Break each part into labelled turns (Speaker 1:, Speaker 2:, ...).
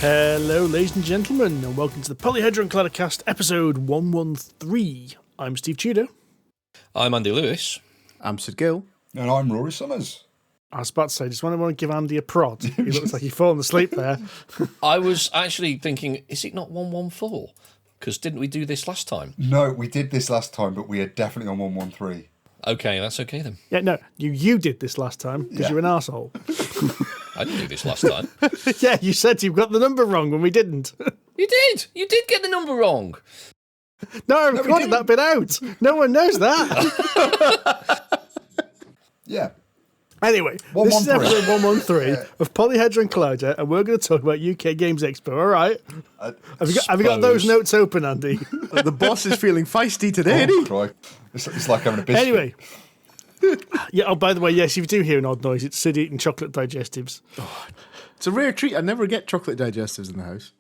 Speaker 1: Hello, ladies and gentlemen, and welcome to the Polyhedron Claddercast, episode 113. I'm Steve Tudor.
Speaker 2: I'm Andy Lewis.
Speaker 3: I'm Sid Gill.
Speaker 4: And I'm Rory Summers.
Speaker 1: I was about to say, just want to give Andy a prod. He looks like he's fallen asleep there.
Speaker 2: I was actually thinking, is it not 114? Because didn't we do this last time?
Speaker 4: No, we did this last time, but we are definitely on 113.
Speaker 2: Okay, that's okay then.
Speaker 1: Yeah, no, you did this last time because you're an arsehole.
Speaker 2: I didn't do this last time.
Speaker 1: Yeah, you said you got the number wrong when we didn't.
Speaker 2: You did. You did get the number wrong.
Speaker 1: No, I recorded that bit out. No one knows that.
Speaker 4: Yeah.
Speaker 1: Anyway, this is episode 113 of Polyhedron Collider, and we're going to talk about UK Games Expo, all right? Have you got those notes open, Andy?
Speaker 3: The boss is feeling feisty today, isn't he?
Speaker 4: Right. It's like having a biscuit.
Speaker 1: Anyway. Yeah, oh, by the way, yes, if you do hear an odd noise, it's Sid eating chocolate digestives.
Speaker 3: Oh, it's a rare treat. I never get chocolate digestives in the house.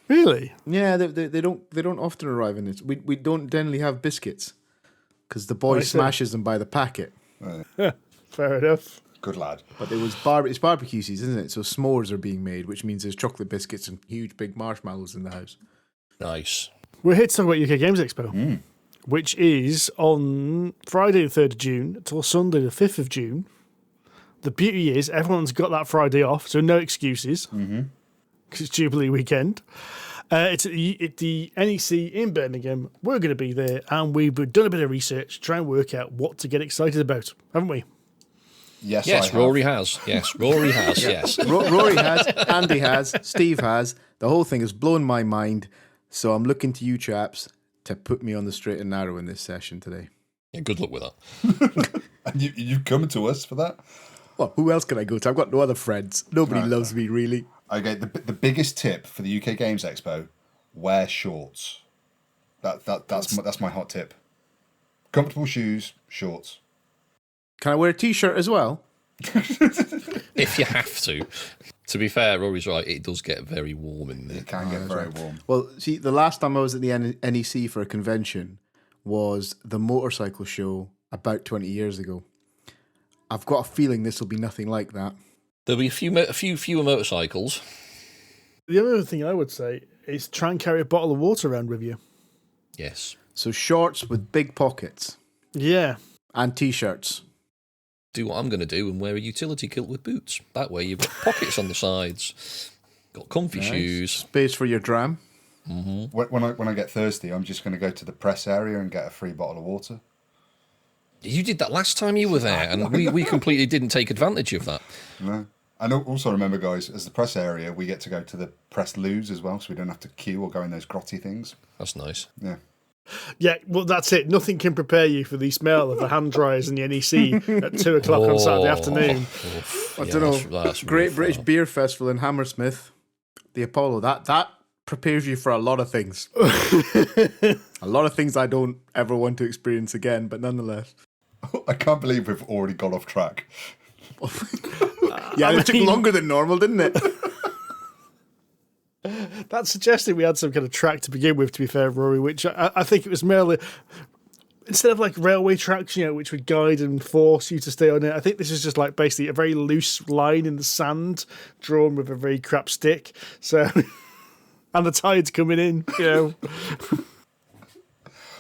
Speaker 1: Really?
Speaker 3: Yeah, they don't often arrive in this. We don't generally have biscuits because the boy smashes them by the packet.
Speaker 1: Fair enough.
Speaker 4: Good lad.
Speaker 3: But it's barbecue season, isn't it? So s'mores are being made, which means there's chocolate biscuits and huge big marshmallows in the house.
Speaker 2: Nice.
Speaker 1: We're here to talk about UK Games Expo, which is on Friday the 3rd of June till Sunday the 5th of June. The beauty is everyone's got that Friday off, so no excuses, because it's Jubilee weekend. It's at the NEC in Birmingham. We're going to be there, and we've done a bit of research to try and work out what to get excited about, haven't we?
Speaker 4: Yes,
Speaker 2: Rory has. Yes, Rory has, yes.
Speaker 3: Rory has, Andy has, Steve has. The whole thing has blown my mind, so I'm looking to you chaps to put me on the straight and narrow in this session today.
Speaker 2: Yeah, good luck with that.
Speaker 4: And you've come to us for that?
Speaker 3: Well, who else can I go to? I've got no other friends. Nobody loves me, really.
Speaker 4: Okay, the biggest tip for the UK Games Expo, wear shorts. That's my hot tip. Comfortable shoes, shorts.
Speaker 3: Can I wear a T-shirt as well?
Speaker 2: If you have to. To be fair, Rory's right. It does get very warm in there.
Speaker 4: It can get very warm.
Speaker 3: Well, see, the last time I was at the NEC for a convention was the motorcycle show about 20 years ago. I've got a feeling this will be nothing like that.
Speaker 2: There'll be a few fewer motorcycles.
Speaker 1: The other thing I would say is try and carry a bottle of water around with you.
Speaker 2: Yes.
Speaker 3: So shorts with big pockets.
Speaker 1: Yeah.
Speaker 3: And T-shirts.
Speaker 2: Do what I'm going to do and wear a utility kilt with boots. That way you've got pockets on the sides, got comfy shoes.
Speaker 3: Space for your dram.
Speaker 2: Mm-hmm.
Speaker 4: When I get thirsty, I'm just going to go to the press area and get a free bottle of water.
Speaker 2: You did that last time you were there, and we completely didn't take advantage of that.
Speaker 4: No. And also remember, guys, as the press area, we get to go to the press loos as well, so we don't have to queue or go in those grotty things.
Speaker 2: That's nice.
Speaker 4: Yeah.
Speaker 1: Yeah, well, that's it. Nothing can prepare you for the smell of the hand dryers in the NEC at 2 o'clock on Saturday afternoon.
Speaker 3: I don't know.
Speaker 2: That's
Speaker 3: Great British Beer Festival in Hammersmith, the Apollo. That prepares you for a lot of things. A lot of things I don't ever want to experience again, but nonetheless.
Speaker 4: I can't believe we've already got off track.
Speaker 3: Yeah, it took longer than normal, didn't it?
Speaker 1: That suggested we had some kind of track to begin with, to be fair, Rory, which I think it was merely, instead of like railway tracks, which would guide and force you to stay on it, I think this is just like basically a very loose line in the sand drawn with a very crap stick. So, and the tide's coming in,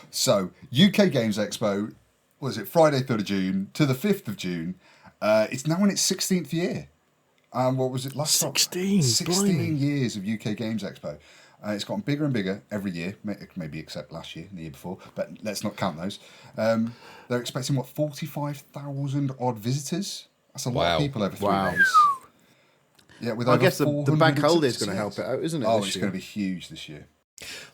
Speaker 4: So, UK Games Expo, was it Friday 3rd of June to the 5th of June? It's now in its 16th year. What was it last
Speaker 1: 16?
Speaker 4: 16 years of UK Games Expo. It's gotten bigger and bigger every year, maybe except last year and the year before, but let's not count those. They're expecting, 45,000 odd visitors? That's a lot of people over 3 days. Yeah, with
Speaker 3: I guess the bank holiday is going to help it out, isn't it?
Speaker 4: Oh, it's going to be huge this year.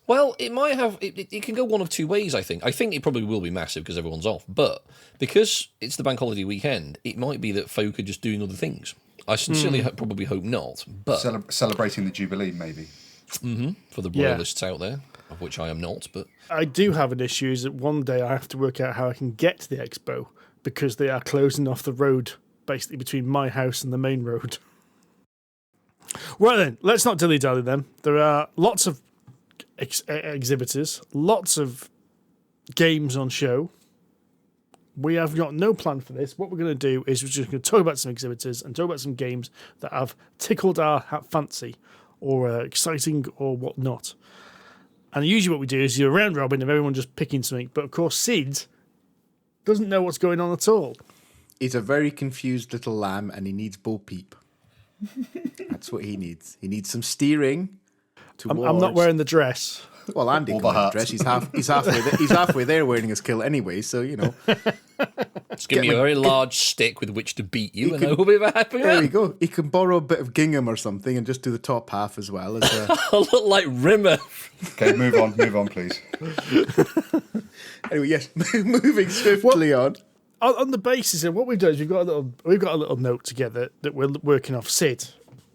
Speaker 2: Well, it might have. It can go one of two ways, I think. I think it probably will be massive because everyone's off. But because it's the bank holiday weekend, it might be that folk are just doing other things. I sincerely probably hope not. But
Speaker 4: celebrating the Jubilee, maybe.
Speaker 2: For the royalists out there, of which I am not. But
Speaker 1: I do have an issue is that one day I have to work out how I can get to the expo because they are closing off the road basically between my house and the main road. Well then, let's not dilly-dally then. There are lots of exhibitors, lots of games on show. We have got no plan for this. What we're going to do is we're just going to talk about some exhibitors and talk about some games that have tickled our fancy. or exciting or whatnot. And usually what we do is do a round robin of everyone just picking something. But of course, Sid doesn't know what's going on at all.
Speaker 3: He's a very confused little lamb and he needs Bo Peep. That's what he needs. He needs some steering.
Speaker 1: I'm not wearing the dress.
Speaker 3: Well, Andy can wear the dress. He's halfway there wearing his kilt anyway, so, you know.
Speaker 2: Just give me a very large stick with which to beat you, and I will be very happy.
Speaker 3: There you go. He can borrow a bit of gingham or something and just do the top half as well.
Speaker 2: I look like Rimmer.
Speaker 4: Okay, move on, please.
Speaker 3: Anyway, yes, moving swiftly on.
Speaker 1: On the basis of what we've done is we've got a little note together that we're working off Sid.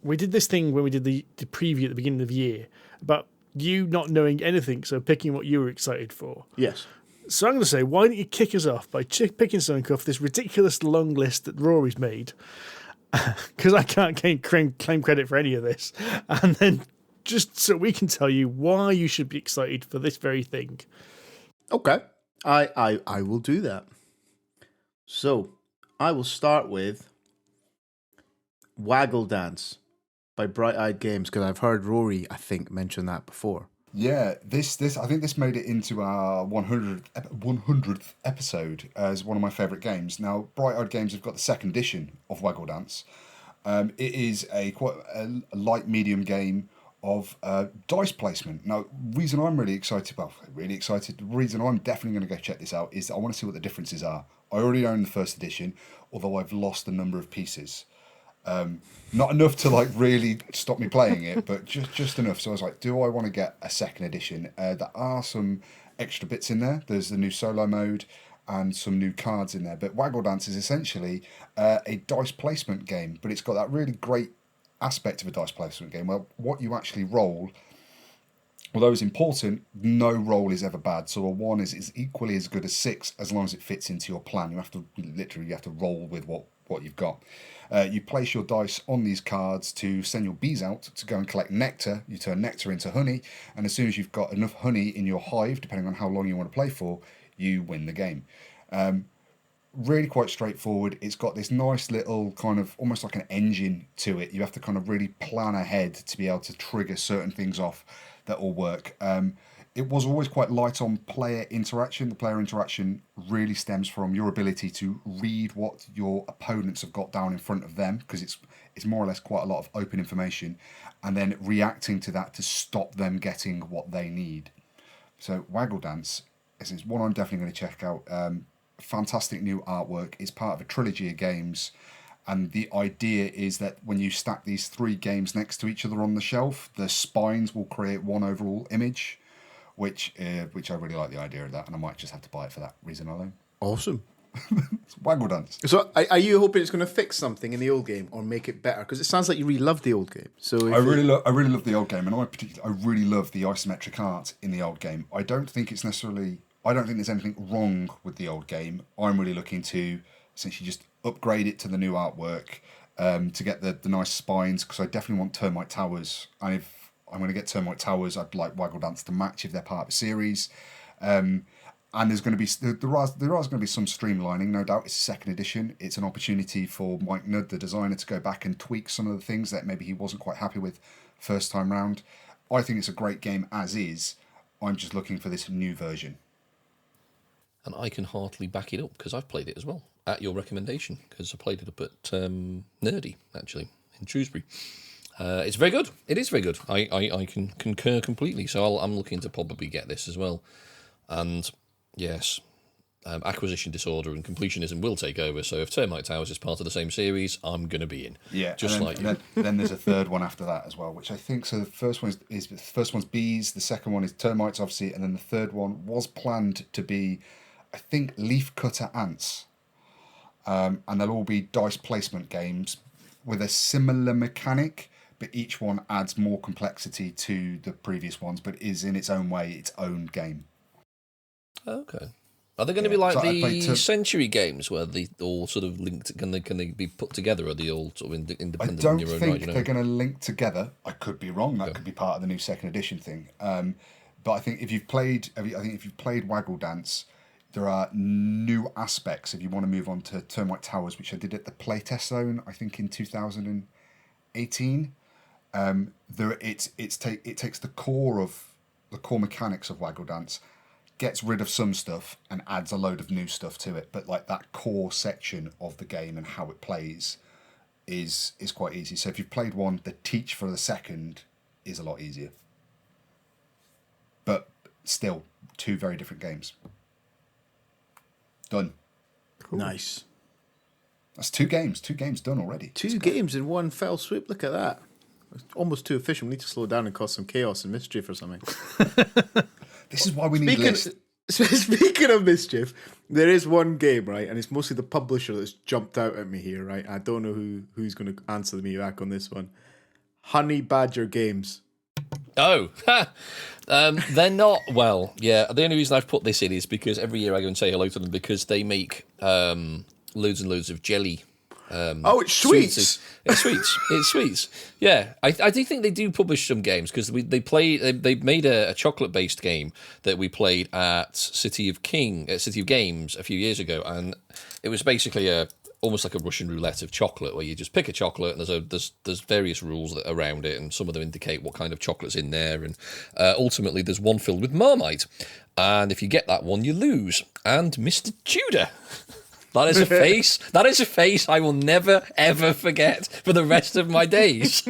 Speaker 1: We did this thing when we did the preview at the beginning of the year about you not knowing anything, so picking what you were excited for.
Speaker 3: Yes.
Speaker 1: So I'm going to say, why don't you kick us off by picking something off this ridiculous long list that Rory's made, because I can't claim credit for any of this, and then just so we can tell you why you should be excited for this very thing.
Speaker 3: Okay. I will do that. So, I will start with Waggle Dance by Bright Eyed Games, because I've heard Rory, I think, mention that before.
Speaker 4: Yeah, this I think this made it into our 100th episode as one of my favourite games. Now, Bright Eyed Games have got the second edition of Waggle Dance. It is quite a light medium game of dice placement. Now, reason I'm really excited, the reason I'm definitely going to go check this out is I want to see what the differences are. I already own the first edition, although I've lost a number of pieces. Not enough to like really stop me playing it, but just enough. So I was like, do I want to get a second edition? There are some extra bits in there. There's the new solo mode and some new cards in there. But Waggle Dance is essentially a dice placement game, but it's got that really great aspect of a dice placement game. Well, what you actually roll, although it's important, no roll is ever bad. So a 1 is equally as good as 6 as long as it fits into your plan. You have to roll with what you've got. You place your dice on these cards to send your bees out to go and collect nectar. You turn nectar into honey, and as soon as you've got enough honey in your hive, depending on how long you want to play for, you win the game. Really quite straightforward. It's got this nice little kind of almost like an engine to it. You have to kind of really plan ahead to be able to trigger certain things off that will work. It was always quite light on player interaction. The player interaction really stems from your ability to read what your opponents have got down in front of them, because it's more or less quite a lot of open information, and then reacting to that to stop them getting what they need. So Waggle Dance is one I'm definitely going to check out. Fantastic new artwork. It's part of a trilogy of games, and the idea is that when you stack these 3 games next to each other on the shelf, the spines will create one overall image, which I really like the idea of that, and I might just have to buy it for that reason alone.
Speaker 3: Awesome.
Speaker 4: It's Waggle Dance.
Speaker 3: So are you hoping it's going to fix something in the old game or make it better? Because it sounds like you really love the old game. So
Speaker 4: I really love the old game, and I really love the isometric art in the old game. I don't think there's anything wrong with the old game. I'm really looking to essentially just upgrade it to the new artwork, to get the nice spines, because I definitely want Termite Towers. And if I'm going to get Termite Towers, I'd like Waggle Dance to match if they're part of a series. And there's going to be there is going to be some streamlining, no doubt. It's a second edition. It's an opportunity for Mike Nudd, the designer, to go back and tweak some of the things that maybe he wasn't quite happy with first time round. I think it's a great game as is. I'm just looking for this new version.
Speaker 2: And I can heartily back it up because I've played it as well at your recommendation, because I played it up at Nerdy, actually, in Shrewsbury. It's very good. It is very good. I can concur completely. So I'm looking to probably get this as well. And yes, acquisition disorder and completionism will take over. So if Termite Towers is part of the same series, I'm going to be in.
Speaker 4: Yeah,
Speaker 2: you.
Speaker 4: Then there's a third one after that as well, which I think. So the first one's bees. The second one is termites, obviously, and then the third one was planned to be, I think, leaf cutter ants. And they'll all be dice placement games with a similar mechanic, but each one adds more complexity to the previous ones, but is in its own way its own game.
Speaker 2: Okay. Are they going to be like the Century games where they all sort of linked? Can they be put together, or are they all sort of independent?
Speaker 4: I don't
Speaker 2: in your own
Speaker 4: think
Speaker 2: right,
Speaker 4: they're going to link together. I could be wrong. That could be part of the new second edition thing. But I think if you've played Waggle Dance, there are new aspects. If you want to move on to Termite Towers, which I did at the playtest zone, I think in 2018. it takes the core mechanics of Waggle Dance, gets rid of some stuff and adds a load of new stuff to it. But like that core section of the game and how it plays is quite easy. So if you've played one, the teach for the second is a lot easier. But still, two very different games. Done.
Speaker 3: Cool. Nice.
Speaker 4: That's two games done already.
Speaker 3: Two games in one fell swoop. Look at that. It's almost too efficient. We need to slow down and cause some chaos and mischief or something.
Speaker 4: This is why we need lists.
Speaker 3: Speaking of mischief, there is one game, right? And it's mostly the publisher that's jumped out at me here, right? I don't know who's going to answer me back on this one. Honeybadger Games.
Speaker 2: Oh, they're not, well, yeah. The only reason I've put this in is because every year I go and say hello to them because they make loads and loads of jelly.
Speaker 3: It's sweets.
Speaker 2: It's sweets. Yeah, I do think they do publish some games because they made a chocolate-based game that we played at City of Games a few years ago, and it was basically almost like a Russian roulette of chocolate, where you just pick a chocolate and there's various rules around it, and some of them indicate what kind of chocolate's in there, and ultimately there's one filled with Marmite, and if you get that one, you lose. And Mr. Tudor. That is a face. That is a face I will never ever forget for the rest of my days.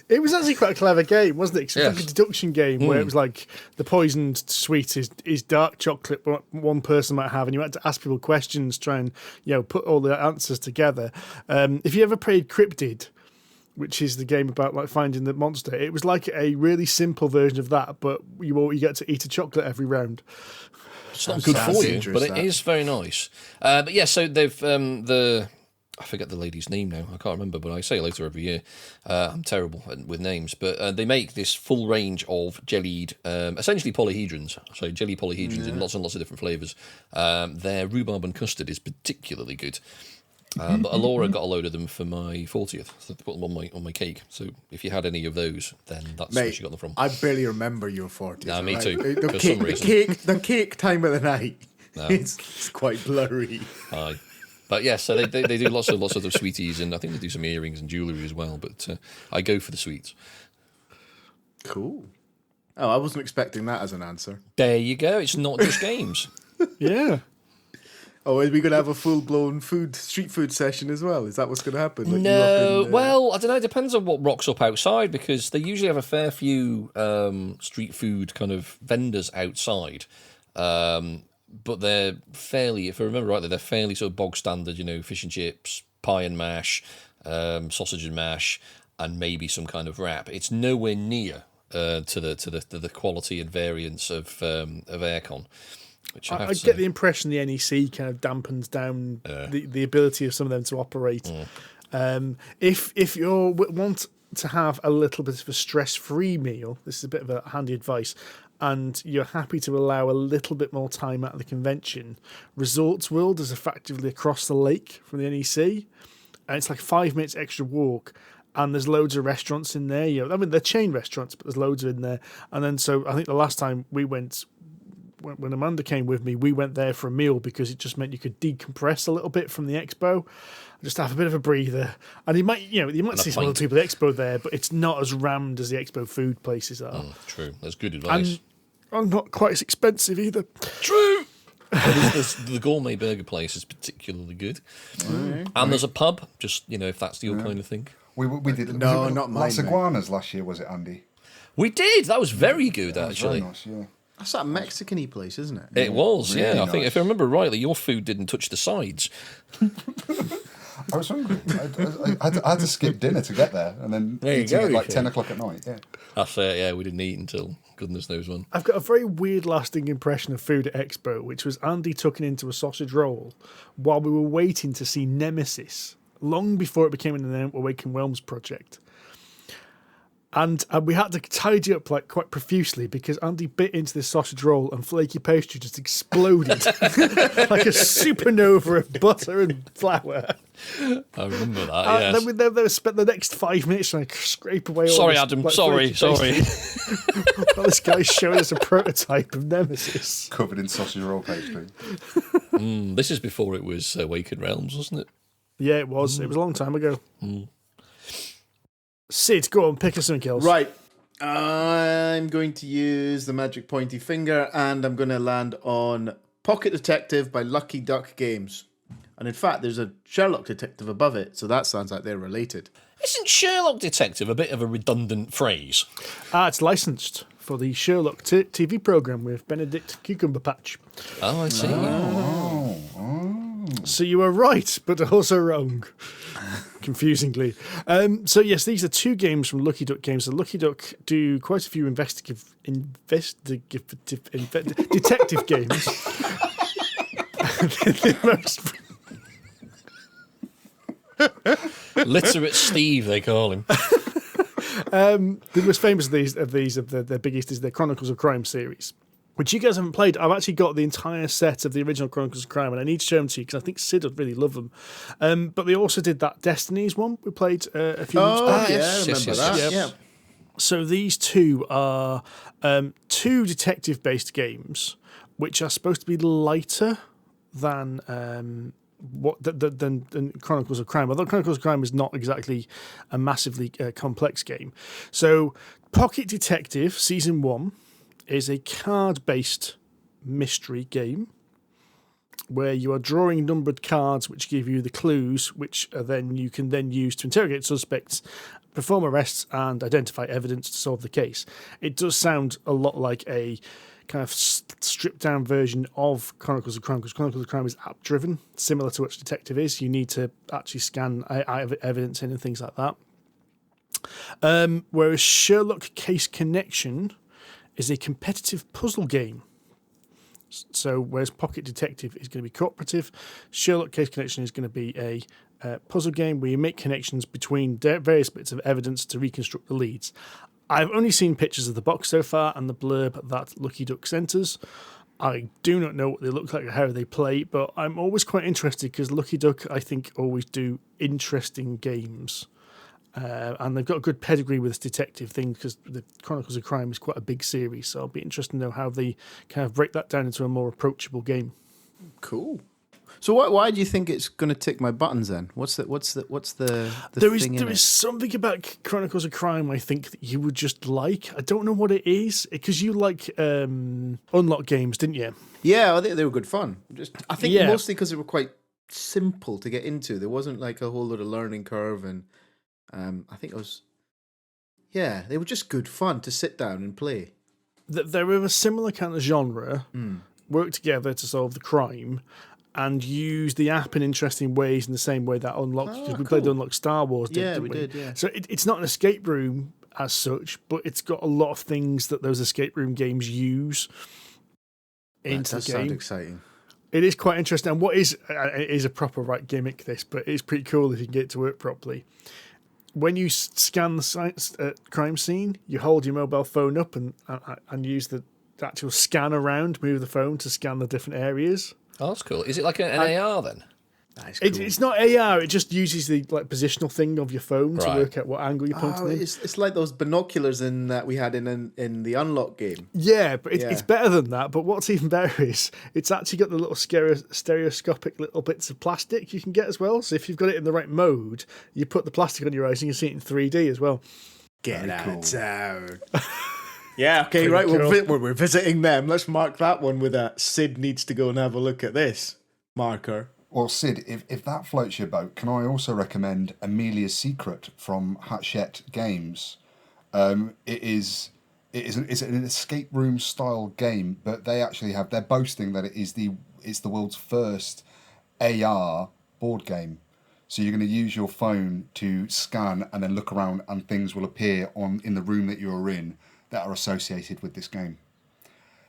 Speaker 1: It was actually quite a clever game, wasn't it? It's
Speaker 2: Yes.
Speaker 1: like a deduction game where it was like the poisoned sweet is dark chocolate, what one person might have, and you had to ask people questions, try and put all the answers together. If you ever played Cryptid, which is the game about like finding the monster, it was like a really simple version of that, but you get to eat a chocolate every round.
Speaker 2: It's not good for you, but it is very nice. But yeah, so they've I forget the lady's name now. I can't remember, but I say hello to her every year. I'm terrible with names, but they make this full range of jellied, essentially polyhedrons. So jelly polyhedrons in lots and lots of different flavours. Their rhubarb and custard is particularly good. But Alora got a load of them for my 40th, so I put them on my cake. So if you had any of those, then that's where she got them from.
Speaker 3: I barely remember your 40th.
Speaker 2: Nah, me
Speaker 3: right?
Speaker 2: too.
Speaker 3: The cake time of the night. No. It's quite blurry.
Speaker 2: Aye. But yeah, so they do lots of the sweeties, and I think they do some earrings and jewellery as well. But I go for the sweets.
Speaker 3: Cool. Oh, I wasn't expecting that as an answer.
Speaker 2: There you go. It's not just games.
Speaker 1: Yeah.
Speaker 3: Oh, are we going to have a full-blown street food session as well? Is that what's going to happen? Like
Speaker 2: no, well, I don't know. It depends on what rocks up outside, because they usually have a fair few street food kind of vendors outside. But they're fairly, if I remember rightly, they're fairly sort of bog standard, fish and chips, pie and mash, sausage and mash, and maybe some kind of wrap. It's nowhere near to the quality and variance of Aircon. Which I get
Speaker 1: the impression the NEC kind of dampens down the ability of some of them to operate. If you want to have a little bit of a stress-free meal, this is a bit of a handy advice, and you're happy to allow a little bit more time at the convention, Resorts World is effectively across the lake from the NEC, and it's like 5 minutes extra walk. And there's loads of restaurants in there. They're chain restaurants, but there's loads in there. And then, so I think the last time we went, when Amanda came with me, we went there for a meal because it just meant you could decompress a little bit from the expo, just have a bit of a breather. And you might see some other people at the expo there, but it's not as rammed as the expo food places are.
Speaker 2: True, that's good advice.
Speaker 1: And not quite as expensive either.
Speaker 2: True. The gourmet burger place is particularly good, and there's a pub. Just if that's your kind of thing.
Speaker 4: We did
Speaker 3: not mine.
Speaker 4: Las Iguanas last year, was it, Andy?
Speaker 2: We did. That was very good, actually.
Speaker 4: Very nice, yeah.
Speaker 3: That's that Mexican-y place, isn't it?
Speaker 2: It was,
Speaker 4: really
Speaker 2: yeah.
Speaker 4: nice.
Speaker 2: I think if I remember rightly, your food didn't touch the sides.
Speaker 4: I was hungry. I had to skip dinner to get there, and then eat at like 10 o'clock at night. Yeah,
Speaker 2: that's it. Yeah, we didn't eat until goodness knows when.
Speaker 1: I've got a very weird lasting impression of food at Expo, which was Andy tucking into a sausage roll while we were waiting to see Nemesis, long before it became an Awaken Realms project. And we had to tidy up like quite profusely because Andy bit into this sausage roll and flaky pastry just exploded like a supernova of butter and flour.
Speaker 2: I remember that. Yes.
Speaker 1: Then we spent the next 5 minutes trying to scrape away.
Speaker 2: Sorry,
Speaker 1: all this,
Speaker 2: Adam.
Speaker 1: like,
Speaker 2: Sorry.
Speaker 1: Well, this guy's showing us a prototype of Nemesis
Speaker 4: covered in sausage roll pastry.
Speaker 2: This is before it was Awaken Realms, wasn't it?
Speaker 1: Yeah, it was. It was a long time ago. Sid, go on, pick us something else.
Speaker 3: Right. I'm going to use the magic pointy finger, and I'm going to land on Pocket Detective by Lucky Duck Games. And in fact, there's a Sherlock Detective above it, so that sounds like they're related.
Speaker 2: Isn't Sherlock Detective a bit of a redundant phrase?
Speaker 1: It's licensed for the Sherlock TV programme with Benedict Cumberbatch.
Speaker 2: Oh, I see.
Speaker 1: So you were right, but also wrong. Confusingly. So yes, these are two games from Lucky Duck Games. So Lucky Duck do quite a few detective games. The most...
Speaker 2: Literate Steve, they call him.
Speaker 1: The most famous of their biggest is their Chronicles of Crime series, which you guys haven't played. I've actually got the entire set of the original Chronicles of Crime, and I need to show them to you because I think Sid would really love them. But they also did that Destinies one we played a few months back.
Speaker 3: Yeah, I remember that. Yeah.
Speaker 1: So these two are two detective-based games, which are supposed to be lighter than than Chronicles of Crime. Although Chronicles of Crime is not exactly a massively complex game. So Pocket Detective Season 1 is a card-based mystery game where you are drawing numbered cards which give you the clues, which are then you can then use to interrogate suspects, perform arrests, and identify evidence to solve the case. It does sound a lot like a kind of stripped-down version of Chronicles of Crime, because Chronicles of Crime is app-driven, similar to what Detective is. You need to actually scan evidence in and things like that. Whereas Sherlock Case Connection is a competitive puzzle game. So whereas Pocket Detective is going to be cooperative, Sherlock Case Connection is going to be a puzzle game where you make connections between various bits of evidence to reconstruct the leads. I've only seen pictures of the box so far and the blurb that Lucky Duck sent us. I do not know what they look like or how they play, but I'm always quite interested because Lucky Duck, I think, always do interesting games. And they've got a good pedigree with this detective thing because the Chronicles of Crime is quite a big series, so I'll be interested to know how they kind of break that down into a more approachable game.
Speaker 3: Cool. So why do you think it's going to tick my buttons then? What's the
Speaker 1: there
Speaker 3: thing in it?
Speaker 1: There is something about Chronicles of Crime I think that you would just like. I don't know what it is because you like Unlock games, didn't you?
Speaker 3: Yeah, I think they were good fun. I think mostly because they were quite simple to get into. There wasn't like a whole lot of learning curve, and I think it was. Yeah, they were just good fun to sit down and play.
Speaker 1: They're of a similar kind of genre. Work together to solve the crime. And use the app in interesting ways in the same way that Unlock, because we played Unlock Star Wars, didn't we?
Speaker 3: did, yeah.
Speaker 1: So it's not an escape room as such, but it's got a lot of things that those escape room games use into the game. That does sound
Speaker 3: exciting.
Speaker 1: It is quite interesting. And what is, it is a proper gimmick, this, but it's pretty cool if you can get it to work properly. When you scan the crime scene, you hold your mobile phone up and use the actual scan around, move the phone to scan the different areas.
Speaker 2: Oh, that's cool. Is it like an AR then?
Speaker 3: That is cool.
Speaker 1: It's not AR. It just uses the positional thing of your phone to work out what angle you're pointing in.
Speaker 3: It's like those binoculars that we had in the Unlock game.
Speaker 1: Yeah, but it's better than that. But what's even better is it's actually got the little stereoscopic little bits of plastic you can get as well. So if you've got it in the right mode, you put the plastic on your eyes and you can see it in 3D as well.
Speaker 3: Get out town. Yeah, okay, right. Cool. We're visiting them. Let's mark that one with a Sid needs to go and have a look at this marker.
Speaker 4: Well, Sid, if that floats your boat, can I also recommend Amelia's Secret from Hachette Games? It's an escape room style game, but they're boasting that it's the world's first AR board game. So you're going to use your phone to scan and then look around, and things will appear in the room that you're in that are associated with this game.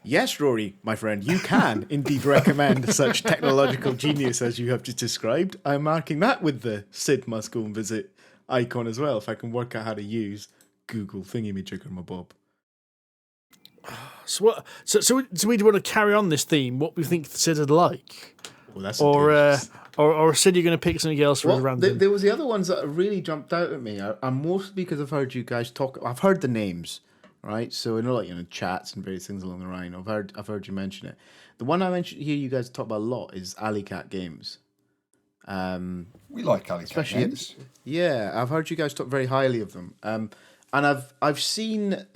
Speaker 3: Yes, Rory, my friend, you can indeed recommend such technological genius as you have just described. I'm marking that with the Sid must go and visit icon as well, if I can work out how to use Google thingy-majigger my bob.
Speaker 1: So we want to carry on this theme, what we think Sid would like?
Speaker 3: Well, that's
Speaker 1: or Sid, you're going to pick something else for random?
Speaker 3: There was the other ones that really jumped out at me. I'm mostly because I've heard you guys talk. I've heard the names, right? So I know, chats and various things along the line. I've heard you mention it. The one I mentioned here, you guys talk about a lot, is Alley Cat Games.
Speaker 4: We like Alley Cat
Speaker 3: Especially,
Speaker 4: games.
Speaker 3: yeah, I've heard you guys talk very highly of them. And I've seen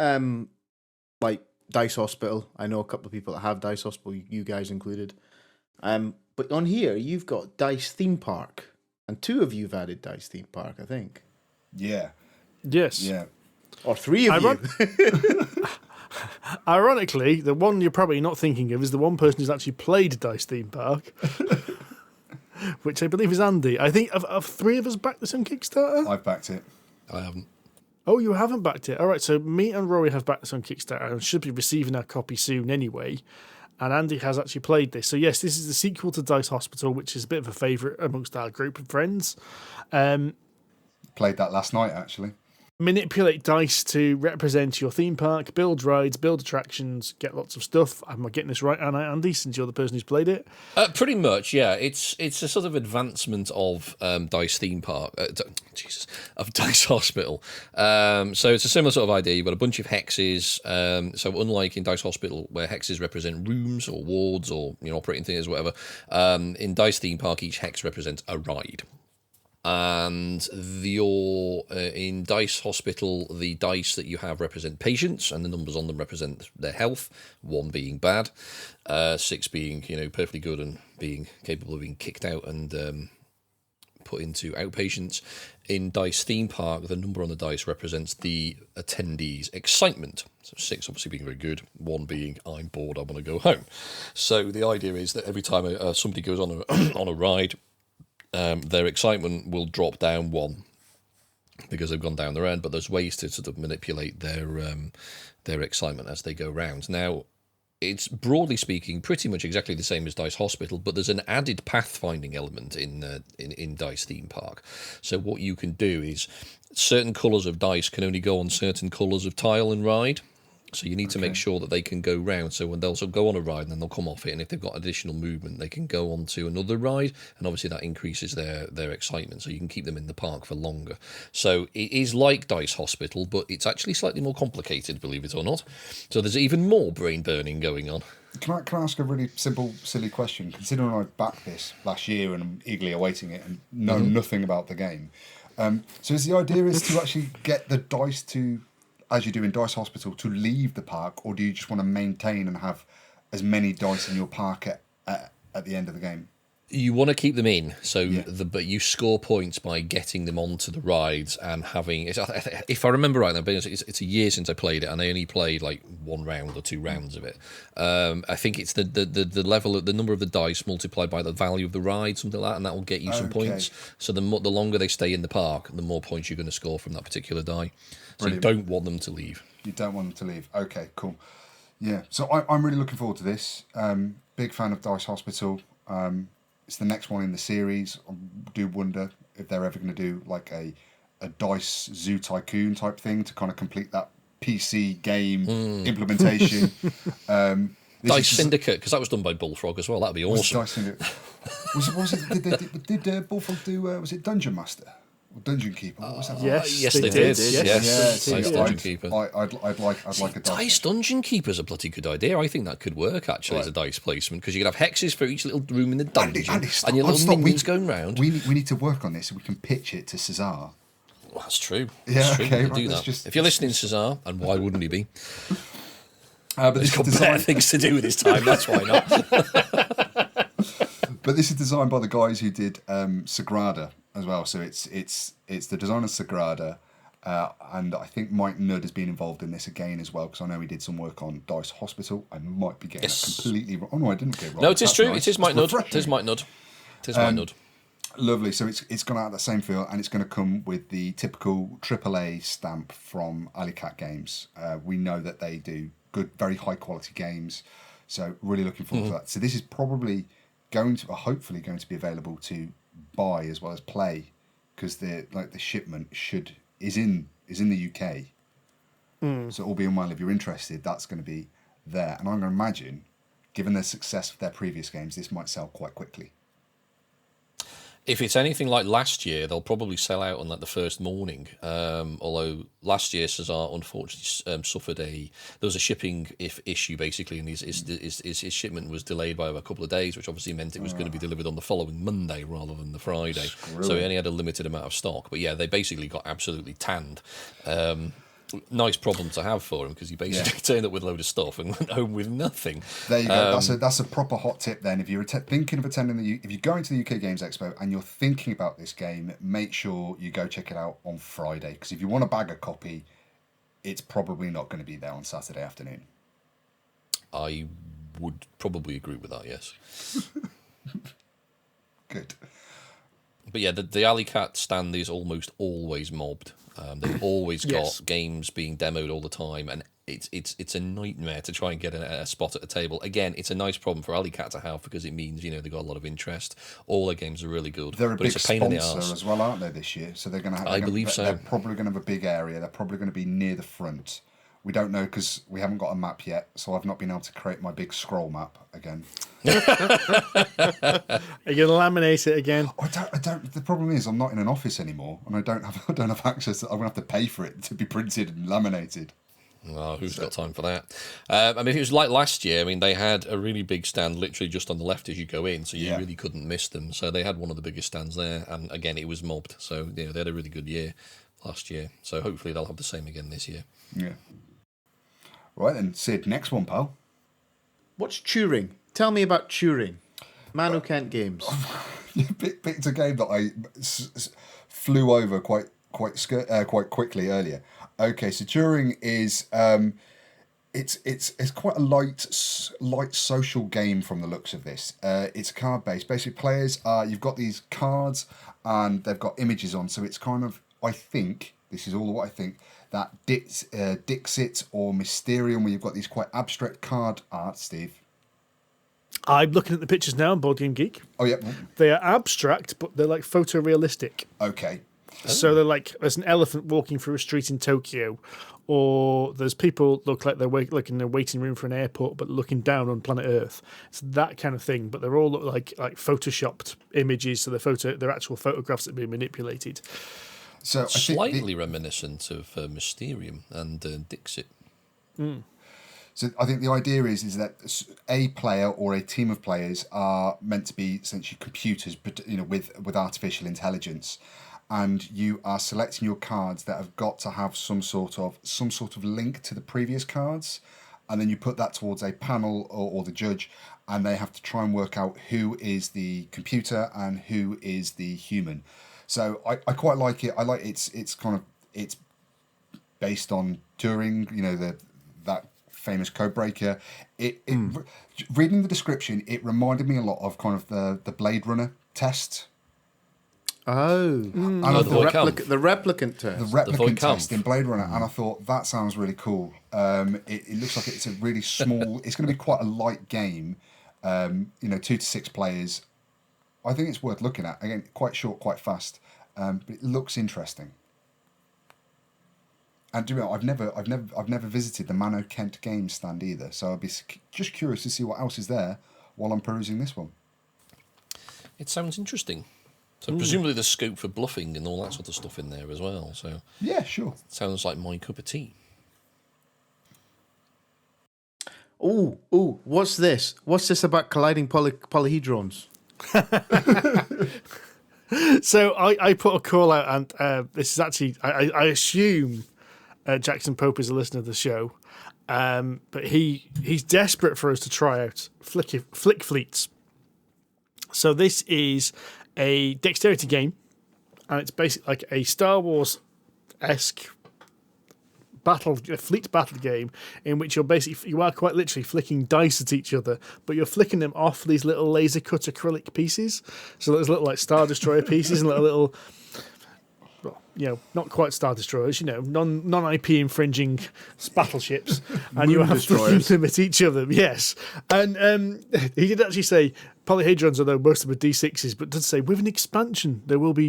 Speaker 3: like Dice Hospital. I know a couple of people that have Dice Hospital, you guys included. But on here, you've got Dice Theme Park, and 2 of you've added Dice Theme Park, I think.
Speaker 4: Yeah.
Speaker 1: Yes.
Speaker 4: Yeah.
Speaker 3: Or 3 of you.
Speaker 1: Ironically, the one you're probably not thinking of is the one person who's actually played Dice Theme Park, which I believe is Andy. I think of 3 of us backed this on Kickstarter.
Speaker 4: I've backed it.
Speaker 2: I haven't.
Speaker 1: Oh, you haven't backed it. All right, so me and Rory have backed this on Kickstarter and should be receiving our copy soon anyway. And Andy has actually played this. So yes, this is the sequel to Dice Hospital, which is a bit of a favourite amongst our group of friends.
Speaker 4: Played that last night, actually.
Speaker 1: Manipulate dice to represent your theme park, build rides, build attractions, get lots of stuff. Am I getting this right, Andy, since you're the person who's played it?
Speaker 2: Pretty much, yeah. It's a sort of advancement of Dice Theme Park. Of Dice Hospital. So it's a similar sort of idea. You've got a bunch of hexes. So unlike in Dice Hospital, where hexes represent rooms or wards or operating theatres, whatever, in Dice Theme Park, each hex represents a ride. And in Dice Hospital, the dice that you have represent patients, and the numbers on them represent their health. 1 being bad, 6 being perfectly good and being capable of being kicked out and put into outpatients. In Dice Theme Park, the number on the dice represents the attendees' excitement. So 6 obviously being very good, 1 being I'm bored, I want to go home. So the idea is that every time somebody goes on on a ride, their excitement will drop down 1 because they've gone down the end, but there's ways to sort of manipulate their excitement as they go round. Now, it's broadly speaking pretty much exactly the same as Dice Hospital, but there's an added pathfinding element in Dice Theme Park. So what you can do is certain colours of dice can only go on certain colours of tile and ride. So you need to make sure that they can go round. So when they'll go on a ride and then they'll come off it, and if they've got additional movement, they can go on to another ride, and obviously that increases their excitement. So you can keep them in the park for longer. So it is like Dice Hospital, but it's actually slightly more complicated, believe it or not. So there's even more brain burning going on.
Speaker 4: Can I ask a really simple, silly question? Considering I backed this last year and I'm eagerly awaiting it and know nothing about the game, so is the idea is to actually get the dice to, as you do in Dice Hospital, to leave the park, or do you just want to maintain and have as many dice in your park at the end of the game?
Speaker 2: You want to keep them in, but you score points by getting them onto the rides and having. If I remember right, it's a year since I played it, and I only played like 1 round or 2 rounds of it. I think it's the level of the number of the dice multiplied by the value of the ride, something like that, and that will get you some points. So the longer they stay in the park, the more points you're going to score from that particular die. So Brilliant. You don't want them to leave.
Speaker 4: You don't want them to leave. Okay, cool. Yeah, so I'm really looking forward to this. Big fan of Dice Hospital. It's the next one in the series. I do wonder if they're ever going to do like a Dice Zoo Tycoon type thing to kind of complete that PC game implementation.
Speaker 2: Dice Syndicate, because that was done by Bullfrog as well. That'd be awesome.
Speaker 4: Dice Syndicate. Was it? Did Bullfrog do? Was it Dungeon Master? Or Dungeon Keeper? What was that?
Speaker 1: Yes,
Speaker 2: they did.
Speaker 1: Yes.
Speaker 2: Dice Dungeon Keeper.
Speaker 4: I'd like a
Speaker 2: Dice Dungeon Keeper's a bloody good idea. I think that could work actually as a dice placement, because you could have hexes for each little room in the dungeon, and your little minions going round.
Speaker 4: We need to work on this so we can pitch it to Cesar.
Speaker 2: Well, that's true.
Speaker 4: Yeah,
Speaker 2: true.
Speaker 4: okay.
Speaker 2: Do that. If you're listening, Cesar, and why wouldn't he be?
Speaker 4: But
Speaker 2: he's got better things to do with his time. That's why not.
Speaker 4: But this is designed by the guys who did Sagrada as well. So it's the design of Sagrada, and I think Mike Nudd has been involved in this again as well, because I know he did some work on Dice Hospital. I might be getting that completely wrong. Oh no, I didn't get it wrong.
Speaker 2: No, it is true.
Speaker 4: Nice.
Speaker 2: It is Mike Nudd. It is Mike Nudd.
Speaker 4: Lovely. So it's going to have that same feel, and it's going to come with the typical AAA stamp from Alley Cat Games. We know that they do good, very high quality games. So really looking forward to that. So this is probably hopefully going to be available to buy as well as play, because the shipment is in the UK. So all being well, if you're interested, that's going to be there. And I'm going to imagine, given the success of their previous games, this might sell quite quickly.
Speaker 2: If it's anything like last year, they'll probably sell out on like the first morning. Although last year Cesar unfortunately suffered there was a shipping issue basically, and his shipment was delayed by a couple of days, which obviously meant it was going to be delivered on the following Monday rather than the Friday. So he only had a limited amount of stock. But yeah, they basically got absolutely tanned. Nice problem to have for him because he basically turned up with a load of stuff and went home with nothing.
Speaker 4: There you go. That's a proper hot tip then. If you're thinking of attending if you're going to the UK Games Expo and you're thinking about this game, make sure you go check it out on Friday, because if you want to bag a copy, it's probably not going to be there on Saturday afternoon.
Speaker 2: I would probably agree with that, yes.
Speaker 4: Good.
Speaker 2: But yeah, the Alley Cat stand is almost always mobbed. They've always got games being demoed all the time, and it's a nightmare to try and get a spot at a table. Again, it's a nice problem for Alley Cat to have because it means they've got a lot of interest. All their games are really good.
Speaker 4: They're a big
Speaker 2: it's a pain in the
Speaker 4: sponsor
Speaker 2: arse.
Speaker 4: as well, aren't they, this year? So they're going to have.
Speaker 2: I believe so.
Speaker 4: They're probably going to have a big area. They're probably going to be near the front. We don't know because we haven't got a map yet, so I've not been able to create my big scroll map again.
Speaker 1: Are you going to laminate it again?
Speaker 4: I don't. The problem is I'm not in an office anymore, and I don't have access. I'm going to have to pay for it to be printed and laminated.
Speaker 2: Oh, who's got time for that? I mean, if it was like last year, I mean, they had a really big stand literally just on the left as you go in, so you really couldn't miss them. So they had one of the biggest stands there, and again, it was mobbed. So they had a really good year last year. So hopefully they'll have the same again this year.
Speaker 4: Yeah. Right then, Sid, next one, pal.
Speaker 3: What's Turing? Tell me about Turing. Man Who Can't Games.
Speaker 4: You picked a game that I flew over quite quickly earlier. Okay, so Turing is it's quite a light social game from the looks of this. It's card based. Basically, players you've got these cards and they've got images on. So it's kind of, I think, this is all what I think, that Dixit or Mysterium, where you've got these quite abstract card art, Steve.
Speaker 1: I'm looking at the pictures now on Board Game Geek.
Speaker 4: Oh, yeah.
Speaker 1: They are abstract, but they're like photorealistic.
Speaker 4: Okay.
Speaker 1: So they're like, there's an elephant walking through a street in Tokyo, or there's people look like they're like in a waiting room for an airport, but looking down on planet Earth. It's that kind of thing, but they're all look like photoshopped images, so they're actual photographs that are being manipulated.
Speaker 4: So
Speaker 2: slightly reminiscent of Mysterium and Dixit.
Speaker 4: So I think the idea is that a player or a team of players are meant to be essentially computers, but with artificial intelligence, and you are selecting your cards that have got to have some sort of link to the previous cards, and then you put that towards a panel or the judge, and they have to try and work out who is the computer and who is the human. So I quite like it. I like it's based on Turing, that famous code breaker. Reading the description, it reminded me a lot of kind of the Blade Runner test.
Speaker 3: Oh,
Speaker 2: the
Speaker 3: replicant test.
Speaker 4: The replicant test in Blade Runner, and I thought that sounds really cool. It looks like it's a really small. It's going to be quite a light game. 2 to 6 players. I think it's worth looking at. Again, quite short, quite fast, but it looks interesting. And I've never visited the Mano Kent Games stand either, so I'd be just curious to see what else is there while I'm perusing this one.
Speaker 2: It sounds interesting. So presumably there's scope for bluffing and all that sort of stuff in there as well. So
Speaker 4: yeah, sure.
Speaker 2: Sounds like my cup of tea.
Speaker 3: Oh, what's this? What's this about colliding polyhedrons?
Speaker 1: So I put a call out, and this is actually, I assume Jackson Pope is a listener of the show, but he's desperate for us to try out Flick Fleets. So this is a dexterity game, and it's basically like a Star Wars-esque fleet battle game in which you are quite literally flicking dice at each other, but you're flicking them off these little laser cut acrylic pieces. So there's little like Star Destroyer pieces and little not quite Star Destroyers, non-IP infringing battleships, and you are flicking them at each other. Yes, and he did actually say polyhedrons, although most of them are D6s, but did say with an expansion there will be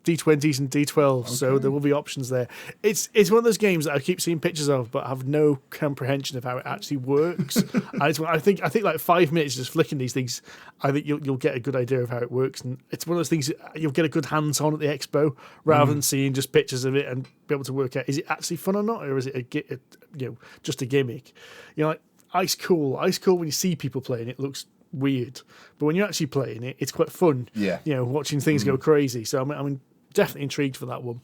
Speaker 1: D20s and D12s, so there will be options there. It's one of those games that I keep seeing pictures of, but have no comprehension of how it actually works. I think like 5 minutes just flicking these things, I think you'll get a good idea of how it works, and it's one of those things you'll get a good hands on at the expo rather than seeing just pictures of it and be able to work out is it actually fun or not, or is it just a gimmick? Like Ice Cool when you see people playing it looks weird, but when you're actually playing it, it's quite fun.
Speaker 4: Yeah,
Speaker 1: watching things go crazy. So I'm definitely intrigued for that one.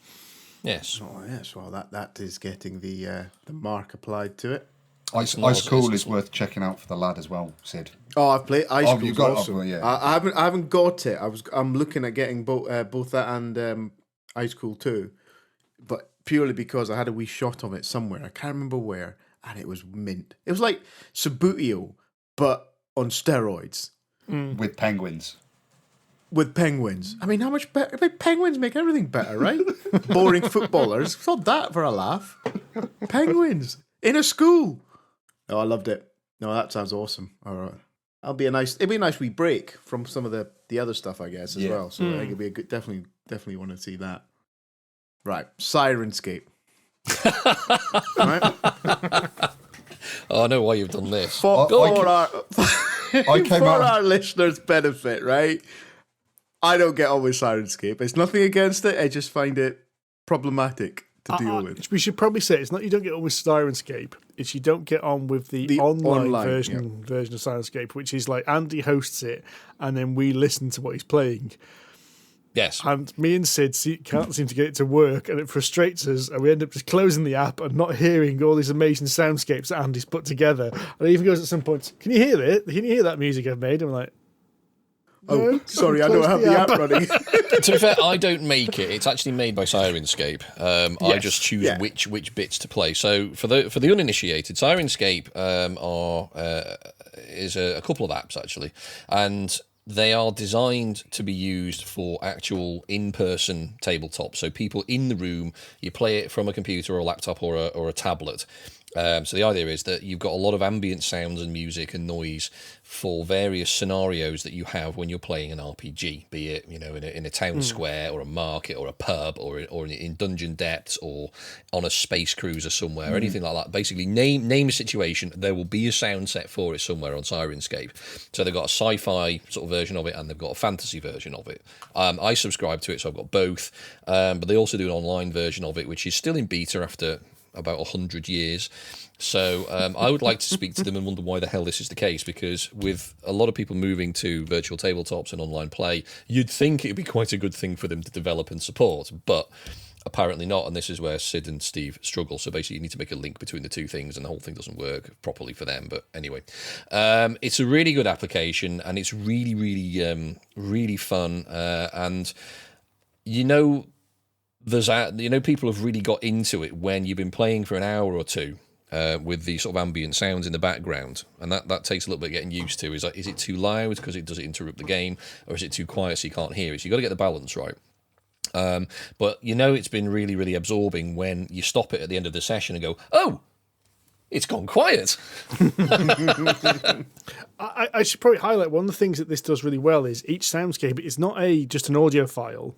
Speaker 2: Yes.
Speaker 3: Oh yes, well that is getting the mark applied to it.
Speaker 4: Ice Cool is worth checking out for the lad as well, Sid.
Speaker 3: Oh, I've played Ice Cool.
Speaker 4: You got
Speaker 3: awesome.
Speaker 4: it, yeah.
Speaker 3: I haven't got it. I'm looking at getting both that and Ice Cool 2, but purely because I had a wee shot of it somewhere. I can't remember where, and it was mint. It was like Subutio, but on steroids.
Speaker 4: With penguins.
Speaker 3: With penguins. I mean, how much better? I mean, penguins make everything better, right? Boring footballers. Thought that for a laugh. Penguins in a school. Oh, I loved it. No, that sounds awesome. All right. It'd be a nice wee break from some of the other stuff, I guess, as well. So I think it'd be a good, definitely want to see that. Right. Sirenscape. Right?
Speaker 2: Oh, I know why you've done this.
Speaker 3: For our listeners' benefit, right? I don't get on with Sirenscape. It's nothing against it. I just find it problematic to deal with.
Speaker 1: We should probably say it's not you don't get on with Sirenscape. It's you don't get on with the online version of Sirenscape, which is like Andy hosts it, and then we listen to what he's playing.
Speaker 2: Yes.
Speaker 1: And me and Sid can't seem to get it to work, and it frustrates us, and we end up just closing the app and not hearing all these amazing soundscapes that Andy's put together. And he even goes at some point, can you hear it? Can you hear that music I've made? And we're like, no,
Speaker 3: sorry, I don't have the app running.
Speaker 2: To be fair, I don't make it. It's actually made by Sirenscape. I just choose which bits to play. So for the uninitiated, Sirenscape is a couple of apps actually, and they are designed to be used for actual in-person tabletop. So people in the room, you play it from a computer or a laptop or a tablet. So the idea is that you've got a lot of ambient sounds and music and noise for various scenarios that you have when you're playing an RPG, be it in a town square or a market or a pub or in dungeon depths or on a space cruiser somewhere, anything like that. Basically, name a situation. There will be a sound set for it somewhere on Sirenscape. So they've got a sci-fi sort of version of it and they've got a fantasy version of it. I subscribe to it, so I've got both. But they also do an online version of it, which is still in beta after about 100 years. So I would like to speak to them and wonder why the hell this is the case, because with a lot of people moving to virtual tabletops and online play, you'd think it'd be quite a good thing for them to develop and support, but apparently not, and this is where Sid and Steve struggle. So basically you need to make a link between the two things and the whole thing doesn't work properly for them. But anyway, it's a really good application and it's really, really, really fun. And people have really got into it when you've been playing for an hour or two with the sort of ambient sounds in the background, and that takes a little bit getting used to. Is it too loud because does it interrupt the game, or is it too quiet so you can't hear it? So you've got to get the balance right. But it's been really, really absorbing when you stop it at the end of the session and go, oh, it's gone quiet.
Speaker 1: I should probably highlight one of the things that this does really well is each soundscape is not just an audio file.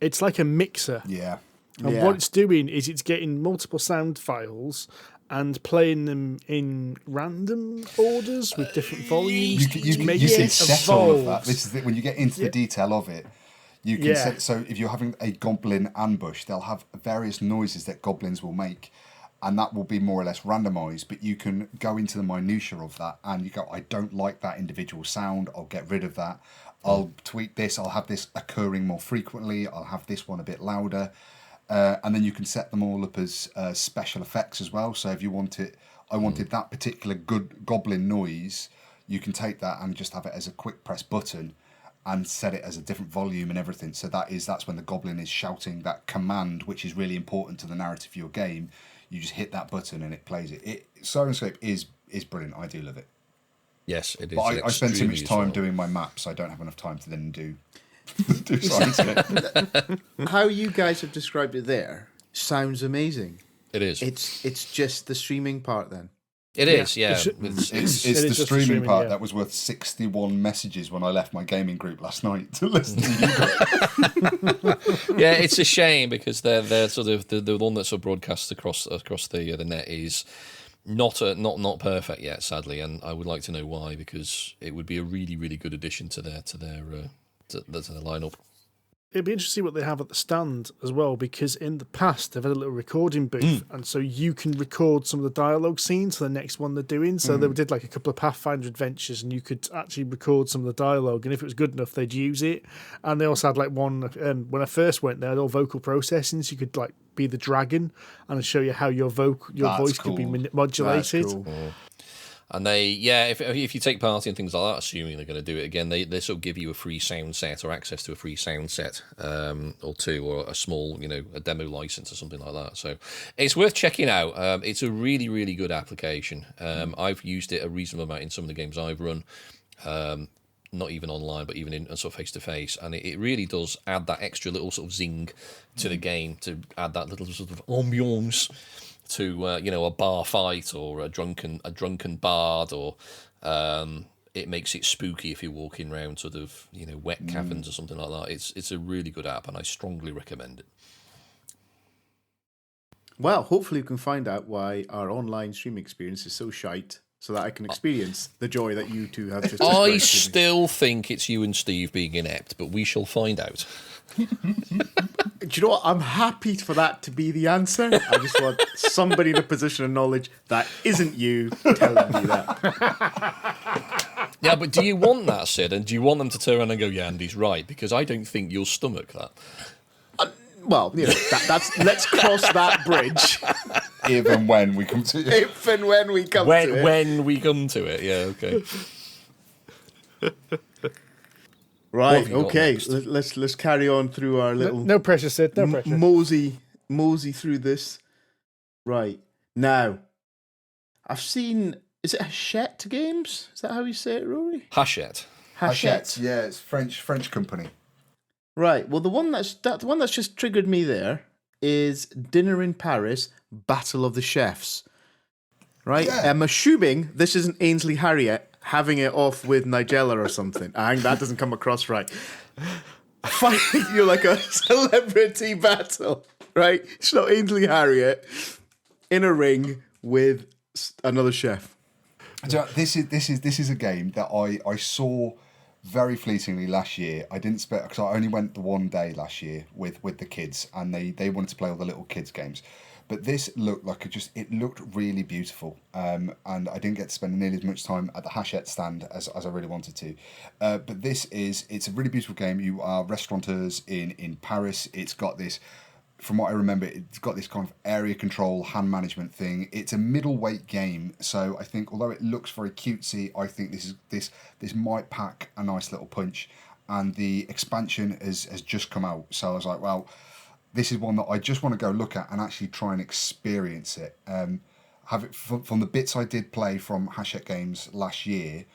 Speaker 1: It's like a mixer.
Speaker 4: Yeah.
Speaker 1: And what it's doing is it's getting multiple sound files and playing them in random orders with different volumes.
Speaker 4: You can set all of that. This is when you get into the detail of it. You can set, so if you're having a goblin ambush, they'll have various noises that goblins will make, and that will be more or less randomized, but you can go into the minutiae of that and you go, I don't like that individual sound, I'll get rid of that. I'll tweak this, I'll have this occurring more frequently, I'll have this one a bit louder. And then you can set them all up as special effects as well. So if you wanted that particular good goblin noise, you can take that and just have it as a quick press button and set it as a different volume and everything. So that's when the goblin is shouting that command, which is really important to the narrative of your game. You just hit that button and it plays it. Sirenscape is brilliant. I do love it.
Speaker 2: Yes, it is.
Speaker 4: But I spend too much time doing my maps. I don't have enough time to then do Sirenscape.
Speaker 3: How you guys have described it there sounds amazing.
Speaker 2: It is.
Speaker 3: It's just the streaming part then.
Speaker 2: It is, yeah.
Speaker 4: It's
Speaker 1: It is
Speaker 4: the
Speaker 1: just
Speaker 4: streaming part
Speaker 1: yeah.
Speaker 4: that was worth 61 messages when I left my gaming group last night to listen to you guys.
Speaker 2: Yeah, it's a shame because they're sort of the one that's sort of broadcast across the net is not perfect yet, sadly, and I would like to know why, because it would be a really, really good addition to their lineup.
Speaker 1: It'd be interesting to see what they have at the stand as well, because in the past they've had a little recording booth, and so you can record some of the dialogue scenes for the next one they're doing. So they did like a couple of Pathfinder adventures, and you could actually record some of the dialogue, and if it was good enough, they'd use it. And they also had like one when I first went, they had all vocal processing, so you could like be the dragon and show you how your voice could be modulated.
Speaker 3: That's cool.
Speaker 2: And if you take part in things like that, assuming they're going to do it again, they sort of give you a free sound set or access to a free sound set or two, or a small, a demo license or something like that. So it's worth checking out. It's a really, really good application. I've used it a reasonable amount in some of the games I've run, not even online, but even in sort of face to face, and it really does add that extra little sort of zing to the game, to add that little sort of ambiance to a bar fight or a drunken bard, or it makes it spooky if you're walking around sort of wet caverns or something like that. It's a really good app, and I strongly recommend it.
Speaker 3: Well, hopefully we can find out why our online streaming experience is so shite, so that I can experience the joy that you two have just described to
Speaker 2: I
Speaker 3: me.
Speaker 2: still think it's you and Steve being inept, but we shall find out.
Speaker 3: Do you know what? I'm happy for that to be the answer. I just want somebody in a position of knowledge that isn't you telling me that.
Speaker 2: Yeah, but do you want that, Sid? And do you want them to turn around and go, yeah, Andy's right? Because I don't think you'll stomach that.
Speaker 3: Well, that's let's cross that bridge.
Speaker 4: Even when we come to it.
Speaker 3: If and when we come to it.
Speaker 2: When we come to it, yeah, okay.
Speaker 3: Right, okay. Let's carry on through our little
Speaker 1: No pressure, Sid. No pressure.
Speaker 3: mosey through this. Right. Now, I've seen, is it Hachette Games? Is that how you say it, Rory?
Speaker 2: Hachette.
Speaker 4: Hachette, yeah, it's French company.
Speaker 3: Right. Well, the one that's just triggered me there is Dinner in Paris, Battle of the Chefs. Right?
Speaker 4: Yeah.
Speaker 3: I'm assuming this isn't Ainsley Harriott having it off with Nigella or something. I think that doesn't come across right. Fighting you like a celebrity battle, right? It's not Ainsley Harriott in a ring with another chef.
Speaker 4: So this is a game that I saw very fleetingly last year. I didn't expect, because I only went the one day last year with the kids, and they wanted to play all the little kids games. But this looked like it looked really beautiful, and I didn't get to spend nearly as much time at the Hachette stand as I really wanted to. But it's a really beautiful game. You are restaurateurs in Paris. It's got this, from what I remember, it's got this kind of area control, hand management thing. It's a middleweight game, so I think although it looks very cutesy, I think this might pack a nice little punch. And the expansion has just come out, so I was like, well, this is one that I just want to go look at and actually try and experience it. Have it from the bits I did play from Hachette Games last year.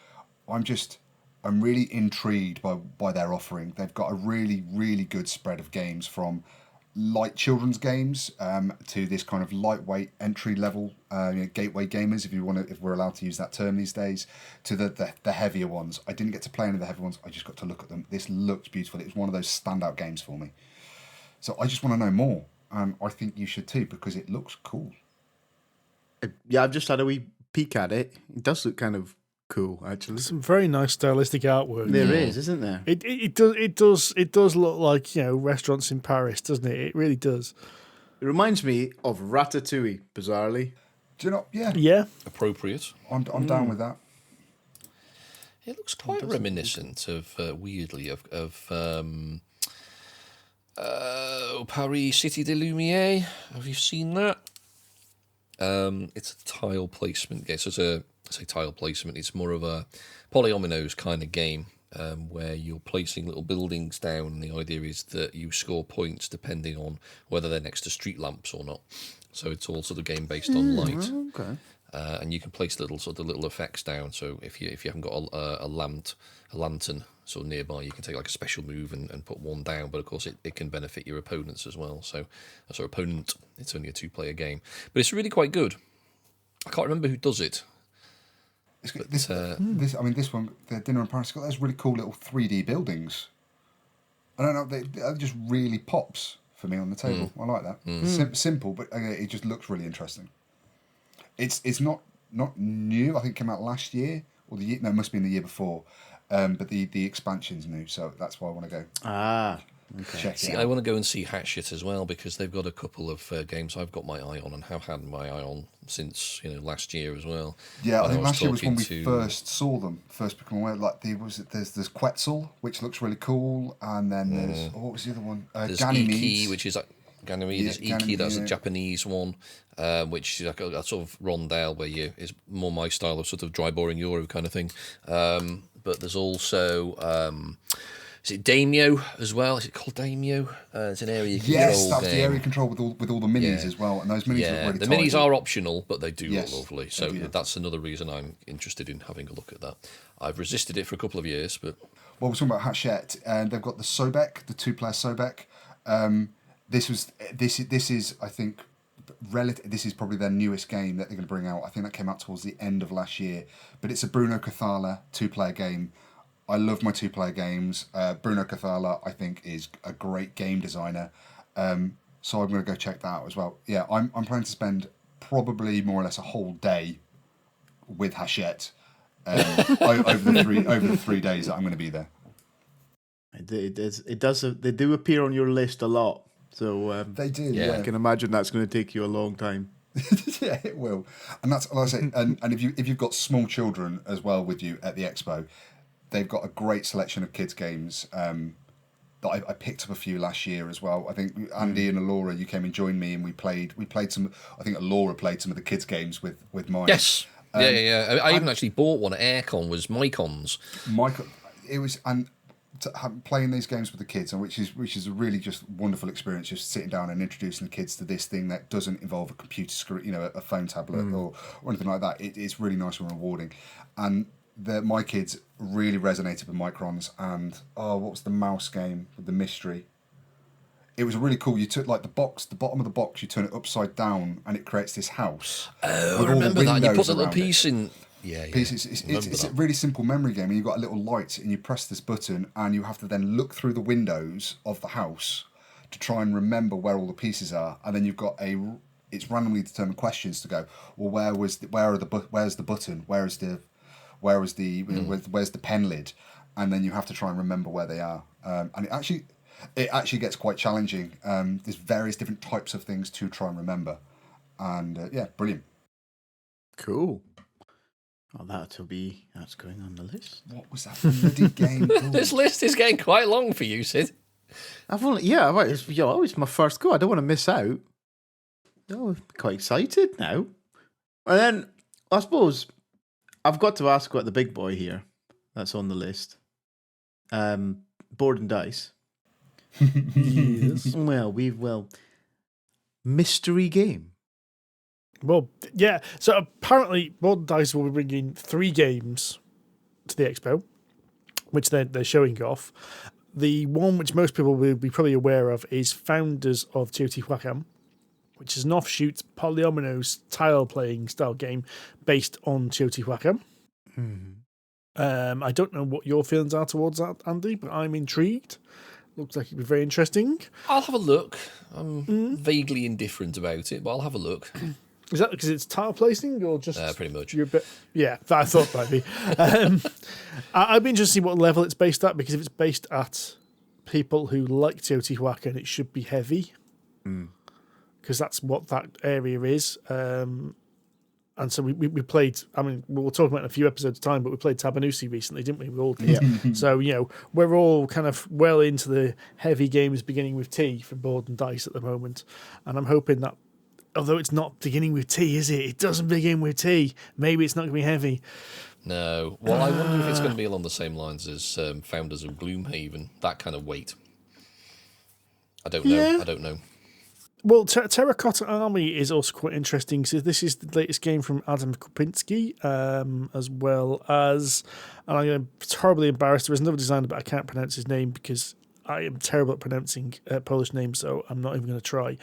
Speaker 4: I'm really intrigued by their offering. They've got a really, really good spread of games, from light children's games to this kind of lightweight entry level gateway gamers, if we're allowed to use that term these days, to the heavier ones. I didn't get to play any of the heavy ones. I just got to look at them. This looks beautiful. It was one of those standout games for me. So I just want to know more, and I think you should too, because it looks cool.
Speaker 3: Yeah, I've just had a wee peek at it. It does look kind of cool, actually.
Speaker 1: Some very nice stylistic artwork.
Speaker 3: There is, isn't there?
Speaker 1: It does look like restaurants in Paris, doesn't it? It really does.
Speaker 3: It reminds me of Ratatouille, bizarrely.
Speaker 4: Do you know? Yeah,
Speaker 1: Yeah.
Speaker 2: Appropriate.
Speaker 4: I'm down with that.
Speaker 2: It looks quite reminiscent of, weirdly, of Paris Cité de Lumière. Have you seen that? It's a tile placement game. So I say tile placement. It's more of a polyominoes kind of game, where you're placing little buildings down, and the idea is that you score points depending on whether they're next to street lamps or not. So it's all sort of game based on light.
Speaker 3: Okay.
Speaker 2: And you can place little effects down. So if you haven't got a lantern sort of nearby, you can take like a special move and put one down. But of course, it can benefit your opponents as well. So opponent, it's only a 2-player game, but it's really quite good. I can't remember who does it.
Speaker 4: This one, the dinner in Paris, got those really cool little 3D buildings. I don't know, they just really pops for me on the table. I like that. Simple, but it just looks really interesting. It's not new. I think it came out last year or the year. No, it must have been the year before. But the expansion's new, so that's why I want to go.
Speaker 3: Okay.
Speaker 4: Check it out.
Speaker 2: I want to go and see Hatchet as well because they've got a couple of games I've got my eye on and have had my eye on since last year as well.
Speaker 4: Yeah, I think last year was when we first saw them, first become aware. Like there's Quetzal, which looks really cool, and then there's what was the other one?
Speaker 2: There's
Speaker 4: Ganymede,
Speaker 2: Iki, which is Ganymede. There's Iki, that's a Japanese one, which is like a sort of rondelle where is more my style of sort of dry boring Euro kind of thing. But there's also. Is it Daimyo as well? Is it called Daimyo? It's an area control
Speaker 4: Yes, that's
Speaker 2: game.
Speaker 4: the area control with all the minis as well, and those minis look really
Speaker 2: the
Speaker 4: tidy.
Speaker 2: minis are optional, but they do
Speaker 4: Yes,
Speaker 2: look lovely. So that's another reason I'm interested in having a look at that. I've resisted it for a couple of years, but
Speaker 4: Well, we're talking about Hachette, and they've got the Sobek, the 2-player Sobek. This is I think this is probably their newest game that they're going to bring out. I think that came out towards the end of last year, but it's a Bruno Cathala 2-player game. I love my 2-player games. Bruno Cathala, I think, is a great game designer. So I'm going to go check that out as well. Yeah, I'm planning to spend probably more or less a whole day with Hachette over the 3 days that I'm going to be there.
Speaker 3: They do appear on your list a lot. So
Speaker 4: They do.
Speaker 3: I can imagine that's going to take you a long time.
Speaker 4: Yeah, it will. And that's like I say. And if you've got small children as well with you at the expo, they've got a great selection of kids games that I picked up a few last year as well. I think Andy and Alora, you came and joined me, and we played some. I think Alora played some of the kids games with mine.
Speaker 2: yes, yeah. I even actually bought one at Aircon. Was Mycon's.
Speaker 4: Michael, it was playing these games with the kids, and which is a really just wonderful experience. Just sitting down and introducing the kids to this thing that doesn't involve a computer screen, a phone tablet or anything like that. It's really nice and rewarding, and my kids really resonated with Microns. And what was the mouse game with the mystery? It was really cool. You took like the bottom of the box, you turn it upside down, and it creates this house.
Speaker 2: Oh, I remember that. You put the little piece in. Yeah.
Speaker 4: It's a really simple memory game, and you've got a little light, and you press this button, and you have to then look through the windows of the house to try and remember where all the pieces are, and then you've got it's randomly determined questions to go. Well, where's the button? Where's the pen lid? And then you have to try and remember where they are. And it actually gets quite challenging. There's various different types of things to try and remember, and brilliant.
Speaker 3: Cool. Oh, that's going on the list.
Speaker 4: What was that bloody game called?
Speaker 2: This list is getting quite long for you, Sid.
Speaker 3: It's my first go. I don't want to miss out. Oh, I'm quite excited now. And then I suppose I've got to ask about the big boy here. That's on the list. Board and dice.
Speaker 1: Yes.
Speaker 3: Mystery game.
Speaker 1: Well, yeah. So apparently, Board and Dice will be bringing 3 games to the expo, which they're showing off. The one which most people will be probably aware of is Founders of Teotihuacan, which is an offshoot Polyomino's tile-playing style game based on Teotihuacan. I don't know what your feelings are towards that, Andy, but I'm intrigued. Looks like it'd be very interesting.
Speaker 2: I'll have a look. I'm vaguely indifferent about it, but I'll have a look.
Speaker 1: Is that because it's tile placing or just
Speaker 2: pretty much?
Speaker 1: You're a bit, yeah, I thought maybe. I'd be interested to see what level it's based at, because if it's based at people who like Teotihuacan, it should be heavy, because that's what that area is. And so we played. I mean, we'll talk about it in a few episodes of time, but we played Tabanusi recently, didn't we? We all did. Yeah. So we're all kind of well into the heavy games, beginning with T for Board and Dice at the moment, and I'm hoping that, although it's not beginning with T, is it? It doesn't begin with T. Maybe it's not going to be heavy.
Speaker 2: No. Well, I wonder if it's going to be along the same lines as Founders of Gloomhaven, that kind of weight. I don't know.
Speaker 1: Yeah.
Speaker 2: I don't know.
Speaker 1: Well, Terracotta Army is also quite interesting. So this is the latest game from Adam Kopinski, as well as, and I'm horribly embarrassed, there is another designer, but I can't pronounce his name because I am terrible at pronouncing Polish names, so I'm not even going to try,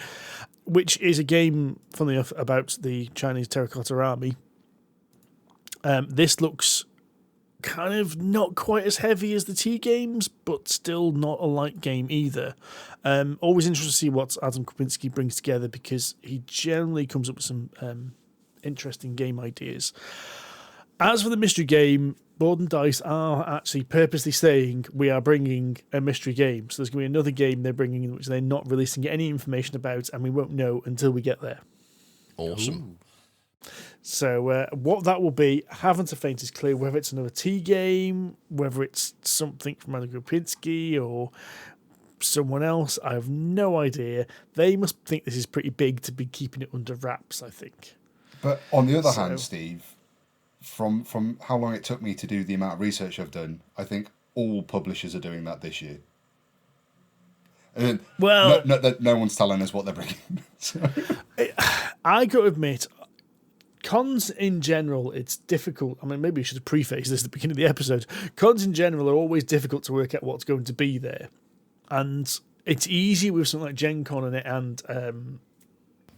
Speaker 1: which is a game, funnily enough, about the Chinese Terracotta Army. This looks kind of not quite as heavy as the T games, but still not a light game either. Always interested to see what Adam Kopinski brings together, because he generally comes up with some interesting game ideas. As for the mystery game, Board and Dice are actually purposely saying we are bringing a mystery game. So there's going to be another game they're bringing in which they're not releasing any information about, and we won't know until we get there.
Speaker 2: Awesome.
Speaker 1: Ooh. So what that will be, I haven't a faintest clue, whether it's another T game, whether it's something from Adam Kopinski or someone else. I have no idea. They must think this is pretty big to be keeping it under wraps, I think.
Speaker 4: But on the other hand, Steve, from how long it took me to do the amount of research I've done, I think all publishers are doing that this year. And
Speaker 1: well,
Speaker 4: no one's telling us what they're bringing. So.
Speaker 1: I got to admit, cons in general, it's difficult. I mean, maybe we should have prefaced this at the beginning of the episode. Cons in general are always difficult to work out what's going to be there. And it's easy with something like Gen Con and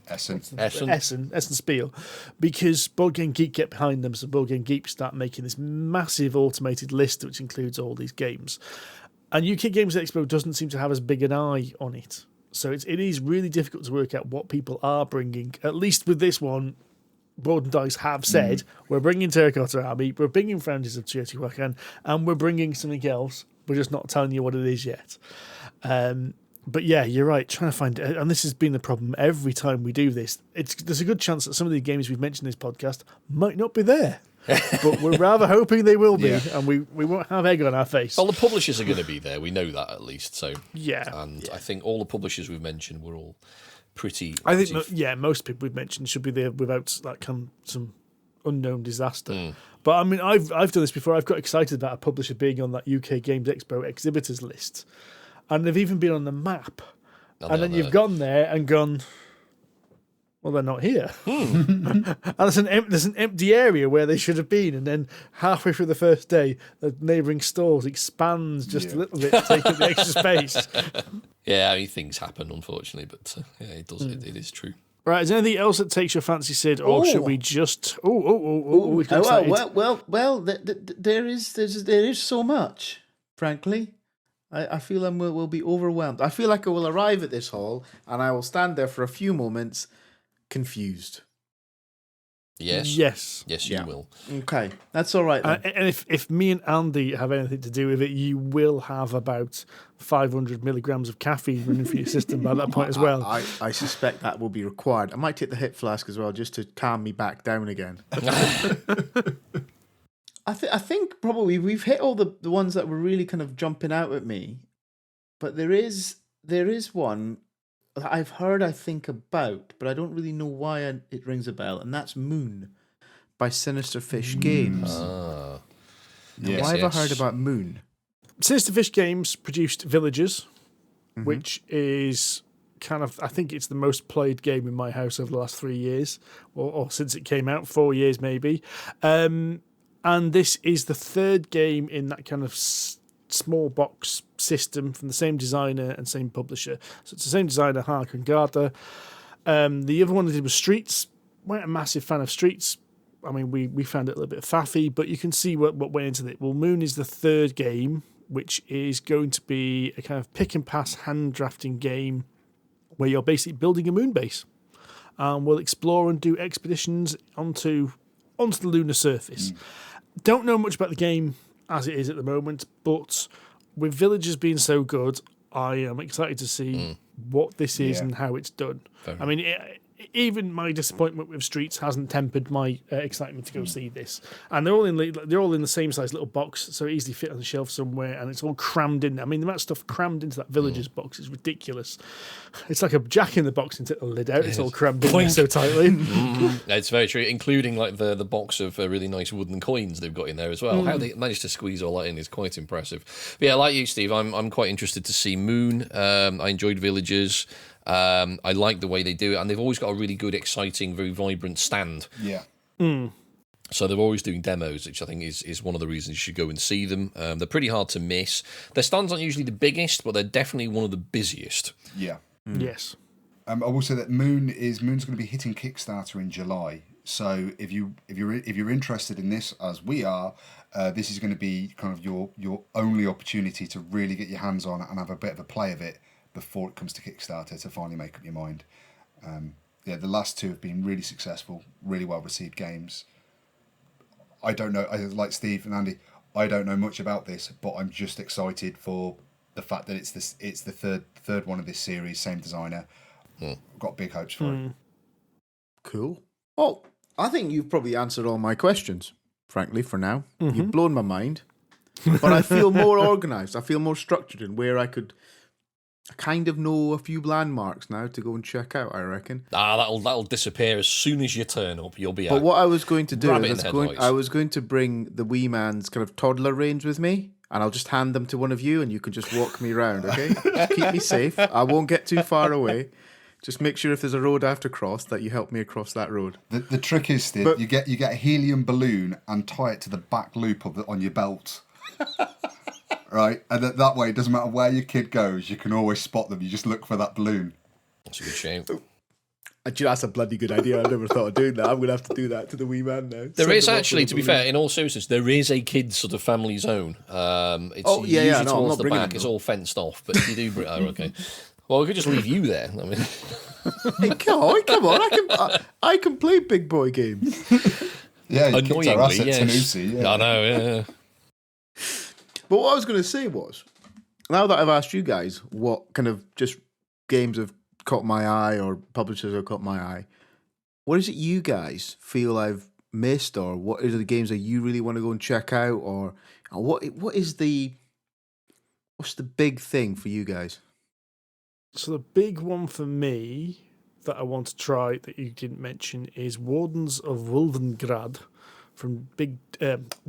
Speaker 1: Essen Spiel, because Board Game Geek get behind them, so Board Game Geek start making this massive automated list which includes all these games. And UK Games Expo doesn't seem to have as big an eye on it. So it is really difficult to work out what people are bringing. At least with this one, Board and Dice have said, we're bringing Terracotta Army, we're bringing Founders of Teotihuacan, and we're bringing something else. We're just not telling you what it is yet. But yeah, you're right, trying to find it. And this has been the problem every time we do this. There's a good chance that some of the games we've mentioned in this podcast might not be there. But we're rather hoping they will be, and we won't have egg on our face.
Speaker 2: Well, the publishers are going to be there. We know that at least. So
Speaker 1: yeah,
Speaker 2: and I think all the publishers we've mentioned were all pretty.
Speaker 1: I think most people we've mentioned should be there without some unknown disaster. But I mean, I've done this before. I've got excited about a publisher being on that UK Games Expo exhibitors list, and they've even been on the map. And then you've gone there and gone, well, they're not here. And there's an empty area where they should have been. And then halfway through the first day, the neighbouring stores expands just a little bit to take up the extra space.
Speaker 2: Yeah, I mean, things happen, unfortunately, but yeah, it does. It is true.
Speaker 1: Right, is there anything else that takes your fancy, Sid, or should we just?
Speaker 3: Well, there is so much. Frankly, I feel we'll be overwhelmed. I feel like I will arrive at this hall and I will stand there for a few moments, confused.
Speaker 2: Yes, you will.
Speaker 3: Okay, that's all right then.
Speaker 1: And if me and Andy have anything to do with it, you will have about 500 milligrams of caffeine running through your system by that point as well.
Speaker 3: I suspect that will be required. I might take the hip flask as well, just to calm me back down again. I think probably we've hit all the ones that were really kind of jumping out at me, but there is one that I've heard, I think, about, but I don't really know why it rings a bell, and that's Moon by Sinister Fish Games. Why have I heard about Moon?
Speaker 1: Sinister Fish Games produced Villagers, which is kind of, I think it's the most played game in my house over the last 3 years, or since it came out, 4 years maybe. And this is the third game in that kind of small box system from the same designer and same publisher. So it's the same designer, Harkin Gardner. The other one they did was Streets. Weren't a massive fan of Streets. I mean, we found it a little bit faffy, but you can see what went into it. Well, Moon is the third game, which is going to be a kind of pick and pass hand drafting game where you're basically building a moon base. We'll explore and do expeditions onto the lunar surface. Don't know much about the game as it is at the moment, but with Villagers being so good, I am excited to see what this is and how it's done. I mean, even my disappointment with Streets hasn't tempered my excitement to go see this. And they're all in the same size little box, so easily fit on the shelf somewhere, and it's all crammed in. I mean, the amount of stuff crammed into that Villagers box is ridiculous. It's like a Jack in the Box and take the lid out. It's all crammed in so tightly.
Speaker 2: It's very true, including like the box of really nice wooden coins they've got in there as well. How they managed to squeeze all that in is quite impressive. But yeah, like you, Steve, I'm quite interested to see Moon. I enjoyed Villagers. I like the way they do it, and they've always got a really good, exciting, very vibrant stand.
Speaker 4: Yeah.
Speaker 2: So they're always doing demos, which I think is one of the reasons you should go and see them. They're pretty hard to miss. Their stands aren't usually the biggest, but they're definitely one of the busiest.
Speaker 4: Yeah.
Speaker 1: Yes.
Speaker 4: I will say that Moon's going to be hitting Kickstarter in July. So if you're interested in this, as we are, this is going to be kind of your only opportunity to really get your hands on it and have a bit of a play of it before it comes to Kickstarter to finally make up your mind. The last two have been really successful, really well received games. I don't know, like Steve and Andy, I don't know much about this, but I'm just excited for the fact that it's the third one of this series, same designer. Got big hopes for it.
Speaker 3: Cool. Well, I think you've probably answered all my questions, frankly, for now. You've blown my mind. But I feel more organised. I feel more structured in where I kind of know a few landmarks now to go and check out, I reckon.
Speaker 2: That'll disappear as soon as you turn up. You'll be out.
Speaker 3: But what I was going to do is
Speaker 2: Rabbit
Speaker 3: I was going to bring the wee man's kind of toddler reins with me, and I'll just hand them to one of you, and you can just walk me around, okay? Just keep me safe. I won't get too far away. Just make sure if there's a road I have to cross that you help me across that road.
Speaker 4: The trick is, Steve, you get a helium balloon and tie it to the back loop on your belt. Right? And that way, it doesn't matter where your kid goes, you can always spot them. You just look for that balloon.
Speaker 2: That's a good shame.
Speaker 3: That's a bloody good idea. I never thought of doing that. I'm going to have to do that to the wee man now.
Speaker 2: There is actually, to be fair, in all seriousness, there is a kids sort of family zone. It's usually towards the back. It's all fenced off, but if you do bring... Oh, okay. Well, we could just leave you there. I mean...
Speaker 3: Hey, come on. I can play big boy games.
Speaker 4: Yeah, you kicked our ass at
Speaker 2: yes.
Speaker 4: Tanusi, yeah.
Speaker 2: I know, yeah.
Speaker 3: But what I was going to say was, now that I've asked you guys what kind of just games have caught my eye or publishers have caught my eye, what is it you guys feel I've missed, or what are the games that you really want to go and check out, or what's the big thing for you guys?
Speaker 1: So the big one for me that I want to try that you didn't mention is Wardens of Wildergrad from Big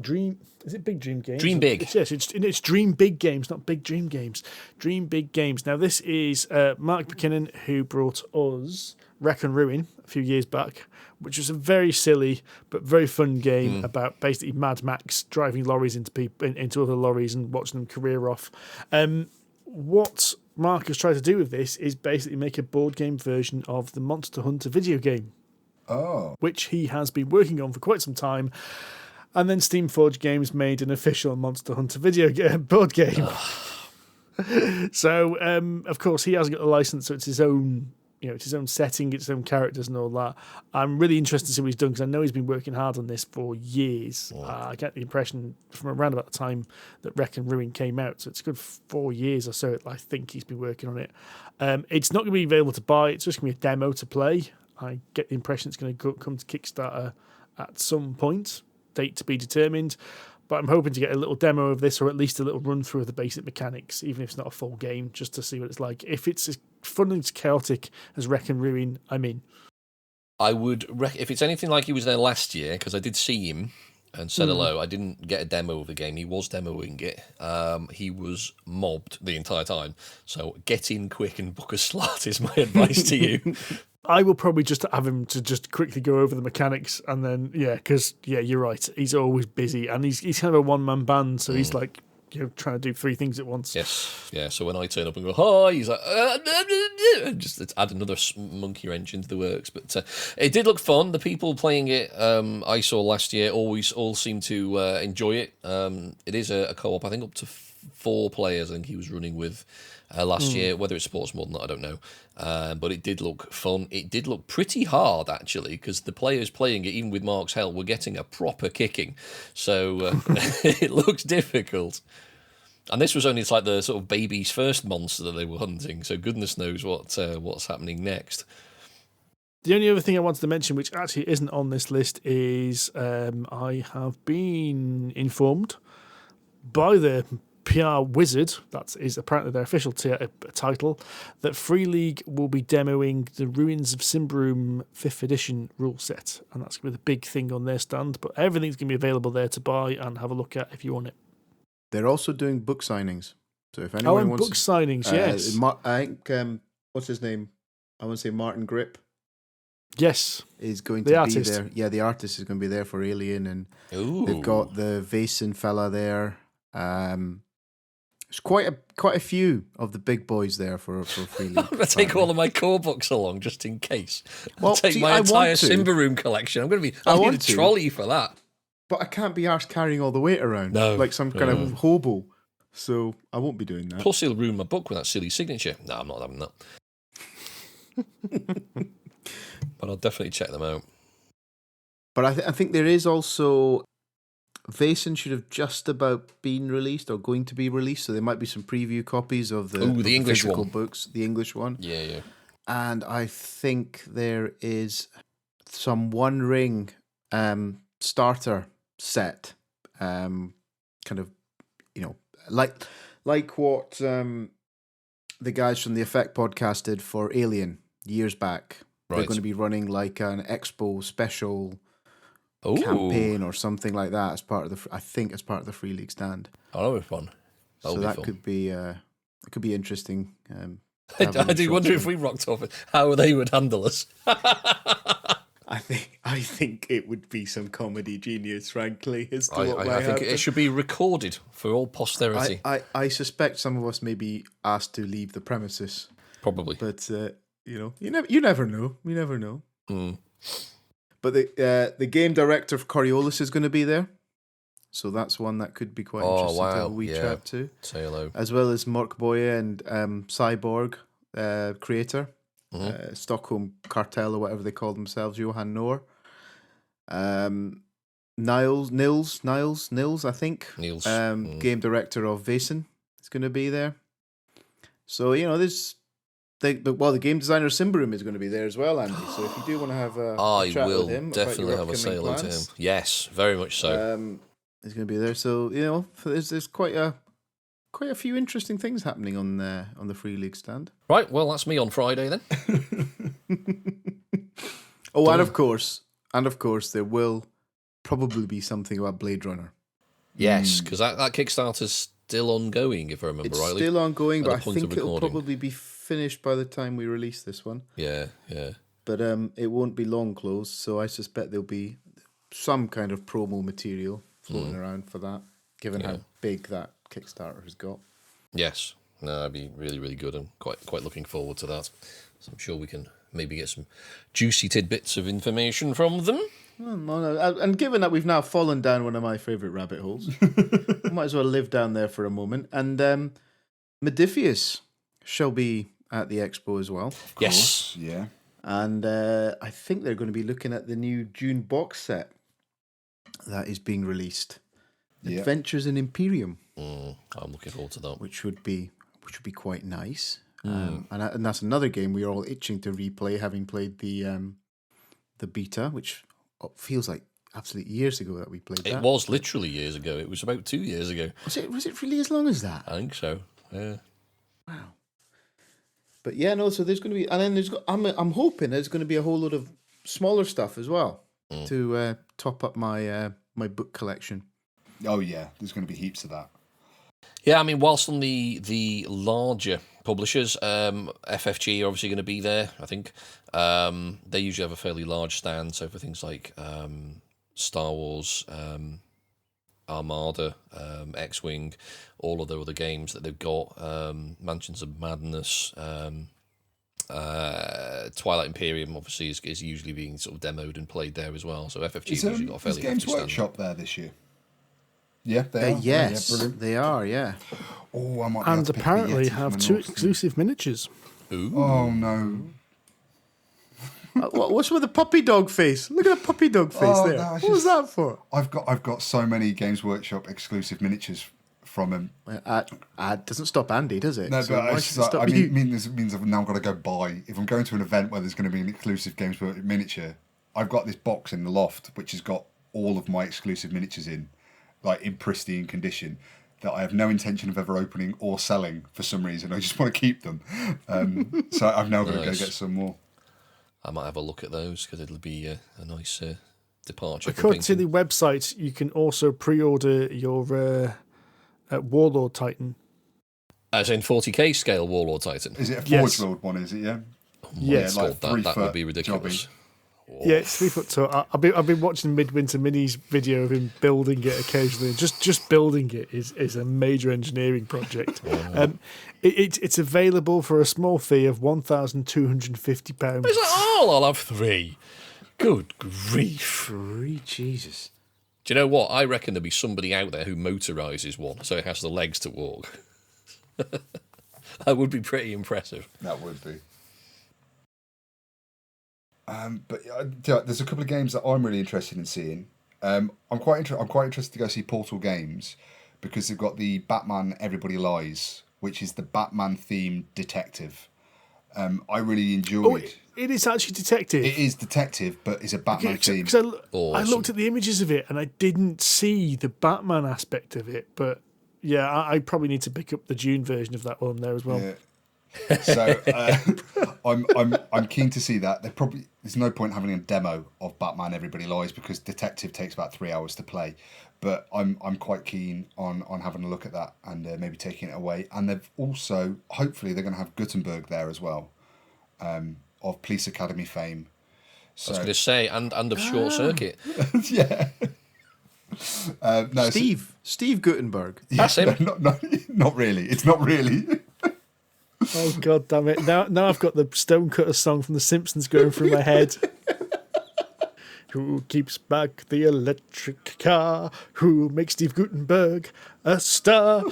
Speaker 1: Dream. Is it Big Dream Games?
Speaker 2: Dream Big.
Speaker 1: Yes, it's Dream Big Games, not Big Dream Games. Dream Big Games. Now this is Mark McKinnon, who brought us Wreck and Ruin a few years back, which was a very silly but very fun game about basically Mad Max driving lorries into other lorries and watching them career off. What Mark has tried to do with this is basically make a board game version of the Monster Hunter video game.
Speaker 4: Oh.
Speaker 1: Which he has been working on for quite some time. And then Steamforged Games made an official Monster Hunter board game. So, of course, he hasn't got the license, so it's his own, it's his own setting, its own characters and all that. I'm really interested to see what he's done because I know he's been working hard on this for years. I get the impression from around about the time that Wreck and Ruin came out, so it's a good 4 years or so I think he's been working on it. It's not going to be available to buy, it's just going to be a demo to play. I get the impression it's going to come to Kickstarter at some point, date to be determined, but I'm hoping to get a little demo of this or at least a little run through of the basic mechanics, even if it's not a full game, just to see what it's like. If it's as fun and as chaotic as Wreck and Ruin, I'm in.
Speaker 2: I would, if it's anything like he was there last year, because I did see him and said hello. I didn't get a demo of the game. He was demoing it. He was mobbed the entire time. So get in quick and book a slot is my advice to you.
Speaker 1: I will probably just have him to just quickly go over the mechanics and then, because you're right. He's always busy and he's kind of a one-man band, so he's like, trying to do 3 things at once.
Speaker 2: Yes, yeah. So when I turn up and go, hi, he's like, just add another monkey wrench into the works. But it did look fun. The people playing it I saw last year all seemed to enjoy it. It is a co-op, I think up to 4 players, I think he was running with last year. Whether it supports more than that, I don't know. But it did look fun. It did look pretty hard, actually, because the players playing it, even with Mark's help, were getting a proper kicking. So it looks difficult. And this was only like the sort of baby's first monster that they were hunting, so goodness knows what's happening next.
Speaker 1: The only other thing I wanted to mention, which actually isn't on this list, is I have been informed by the PR wizard, that is apparently their official title, that Free League will be demoing the Ruins of Symbaroum 5th edition rule set, and that's going to be the big thing on their stand, but everything's going to be available there to buy and have a look at if you want it.
Speaker 3: They're also doing book signings, so if anyone wants
Speaker 1: book signings, yes.
Speaker 3: I think what's his name? I want to say Martin Grip.
Speaker 1: Yes,
Speaker 3: is going to be there. Yeah, the artist is going to be there for Alien, and they've got the Vason fella there. There's quite a few of the big boys there for free league.
Speaker 2: I'm going to take all of my core books along just in case.
Speaker 3: Well,
Speaker 2: I'll take my entire Symbaroum collection. I'll need a trolley for that.
Speaker 3: But I can't be arsed carrying all the weight around like some kind of hobo. So I won't be doing that.
Speaker 2: Plus, he'll ruin my book with that silly signature. No, I'm not having that. But I'll definitely check them out.
Speaker 3: But I think there is also... Vason should have just about been released or going to be released, so there might be some preview copies of the
Speaker 2: English
Speaker 3: physical
Speaker 2: one.
Speaker 3: books, the English one.
Speaker 2: Yeah.
Speaker 3: And I think there is some One Ring starter set, kind of, like what the guys from the Effect podcast did for Alien years back.
Speaker 2: Right.
Speaker 3: They're going to be running like an Expo special campaign or something like that as part of the Free League stand.
Speaker 2: Oh, that'll be fun.
Speaker 3: That could be interesting.
Speaker 2: I do wonder if we rocked off it, how they would handle us.
Speaker 3: I think it would be some comedy genius, frankly. As to what
Speaker 2: I think it should be recorded for all posterity.
Speaker 3: I suspect some of us may be asked to leave the premises.
Speaker 2: Probably,
Speaker 3: but you never know. We never know.
Speaker 2: Mm.
Speaker 3: But the game director of Coriolis is going to be there, so that's one that could be quite interesting to have a wee chat to.
Speaker 2: Say hello.
Speaker 3: As well as Mark Boye and Cyborg creator, Stockholm Cartel or whatever they call themselves, Johan Noor. Nils, I think.
Speaker 2: Nils.
Speaker 3: Game director of Vason is going to be there. So, there's... the game designer Symbaroum is going to be there as well, Andy. So if you do want to have a chat with him,
Speaker 2: I will definitely have a say hello to him. Yes, very much so.
Speaker 3: He's going to be there. So there's quite a few interesting things happening on the Free League stand.
Speaker 2: Right. Well, that's me on Friday then.
Speaker 3: And of course, there will probably be something about Blade Runner.
Speaker 2: Yes, because that Kickstarter's still ongoing, if I remember rightly.
Speaker 3: It's still ongoing, but I think it'll probably be finished by the time we release this one.
Speaker 2: Yeah.
Speaker 3: But it won't be long closed, so I suspect there'll be some kind of promo material floating around for that, given how big that Kickstarter has got.
Speaker 2: Yes. No, that'd be really, really good. I'm quite looking forward to that. So I'm sure we can maybe get some juicy tidbits of information from them.
Speaker 3: And given that we've now fallen down one of my favourite rabbit holes, we might as well live down there for a moment. And Modiphius shall be at the expo as well.
Speaker 2: Yes.
Speaker 4: Yeah.
Speaker 3: And I think they're going to be looking at the new Dune box set that is being released. Adventures in Imperium.
Speaker 2: I'm looking forward to that.
Speaker 3: Which would be quite nice. And that's another game we are all itching to replay, having played the beta, which feels like absolute years ago that we played that.
Speaker 2: It was literally years ago. It was about 2 years ago.
Speaker 3: Was it really as long as that?
Speaker 2: I think so. Yeah.
Speaker 3: Wow. But so there's going to be, and then I'm hoping there's going to be a whole lot of smaller stuff as well to top up my my book collection.
Speaker 4: Oh yeah, there's going to be heaps of that.
Speaker 2: Yeah, I mean, whilst on the larger publishers, FFG are obviously going to be there, I think. They usually have a fairly large stand, so for things like Star Wars, Armada, X-Wing, all of the other games that they've got, Mansions of Madness, Twilight Imperium obviously is usually being sort of demoed and played there as well, so FFG's usually got a fairly
Speaker 4: Games
Speaker 2: hefty stand.
Speaker 4: Workshop there this year? Yeah, they are.
Speaker 3: Yes,
Speaker 4: yeah,
Speaker 3: they are, yeah.
Speaker 4: Oh, I might
Speaker 1: and apparently have 2 exclusive miniatures.
Speaker 2: Ooh.
Speaker 4: Oh, no.
Speaker 3: What's with the puppy dog face? Look at the puppy dog face there.
Speaker 4: No,
Speaker 3: what was that for?
Speaker 4: I've got so many Games Workshop exclusive miniatures from him.
Speaker 3: Doesn't stop Andy, does it?
Speaker 4: No,
Speaker 3: So
Speaker 4: but
Speaker 3: why
Speaker 4: it's
Speaker 3: should it
Speaker 4: like,
Speaker 3: stop
Speaker 4: I
Speaker 3: you?
Speaker 4: mean, this means I've now got to go buy. If I'm going to an event where there's going to be an exclusive Games Workshop miniature, I've got this box in the loft which has got all of my exclusive miniatures in pristine condition, that I have no intention of ever opening or selling for some reason. I just want to keep them. So I've now got to go get some more.
Speaker 2: I might have a look at those because it'll be a nice departure.
Speaker 1: According to the website, you can also pre-order your Warlord Titan.
Speaker 2: As in 40k scale Warlord Titan.
Speaker 4: Is it a Forge
Speaker 1: Yes.
Speaker 4: World one, is it, yeah?
Speaker 1: Yes.
Speaker 2: That would be ridiculous.
Speaker 1: Yeah, it's 3 foot tall. I've been watching Midwinter Mini's video of him building it occasionally. And just building it is a major engineering project. It's available for a small fee of £1,250.
Speaker 2: It's like, oh, I'll have 3. Good grief.
Speaker 3: 3, Jesus.
Speaker 2: Do you know what? I reckon there'll be somebody out there who motorises one so it has the legs to walk. That would be pretty impressive.
Speaker 4: That would be. But there's a couple of games that I'm really interested in seeing. I'm quite interested to go see Portal Games because they've got the Batman Everybody Lies, which is the Batman themed detective. I really enjoyed.
Speaker 1: It is actually detective.
Speaker 4: It is detective, but it's a Batman theme.
Speaker 1: I looked at the images of it and I didn't see the Batman aspect of it. But yeah, I probably need to pick up the Dune version of that one there as well.
Speaker 4: Yeah. So I'm keen to see that. There's no point having a demo of Batman Everybody Lies because detective takes about 3 hours to play. But I'm quite keen on having a look at that and maybe taking it away. And they've also hopefully they're going to have Gutenburg there as well. Of Police Academy fame. So,
Speaker 2: I was going to say, and of Short Circuit.
Speaker 4: yeah. No,
Speaker 3: Steve Gutenberg.
Speaker 2: That's him.
Speaker 4: Not really. It's not really.
Speaker 1: Oh God damn it! Now I've got the Stonecutter song from The Simpsons going through my head. Who keeps back the electric car? Who makes Steve Gutenberg a star?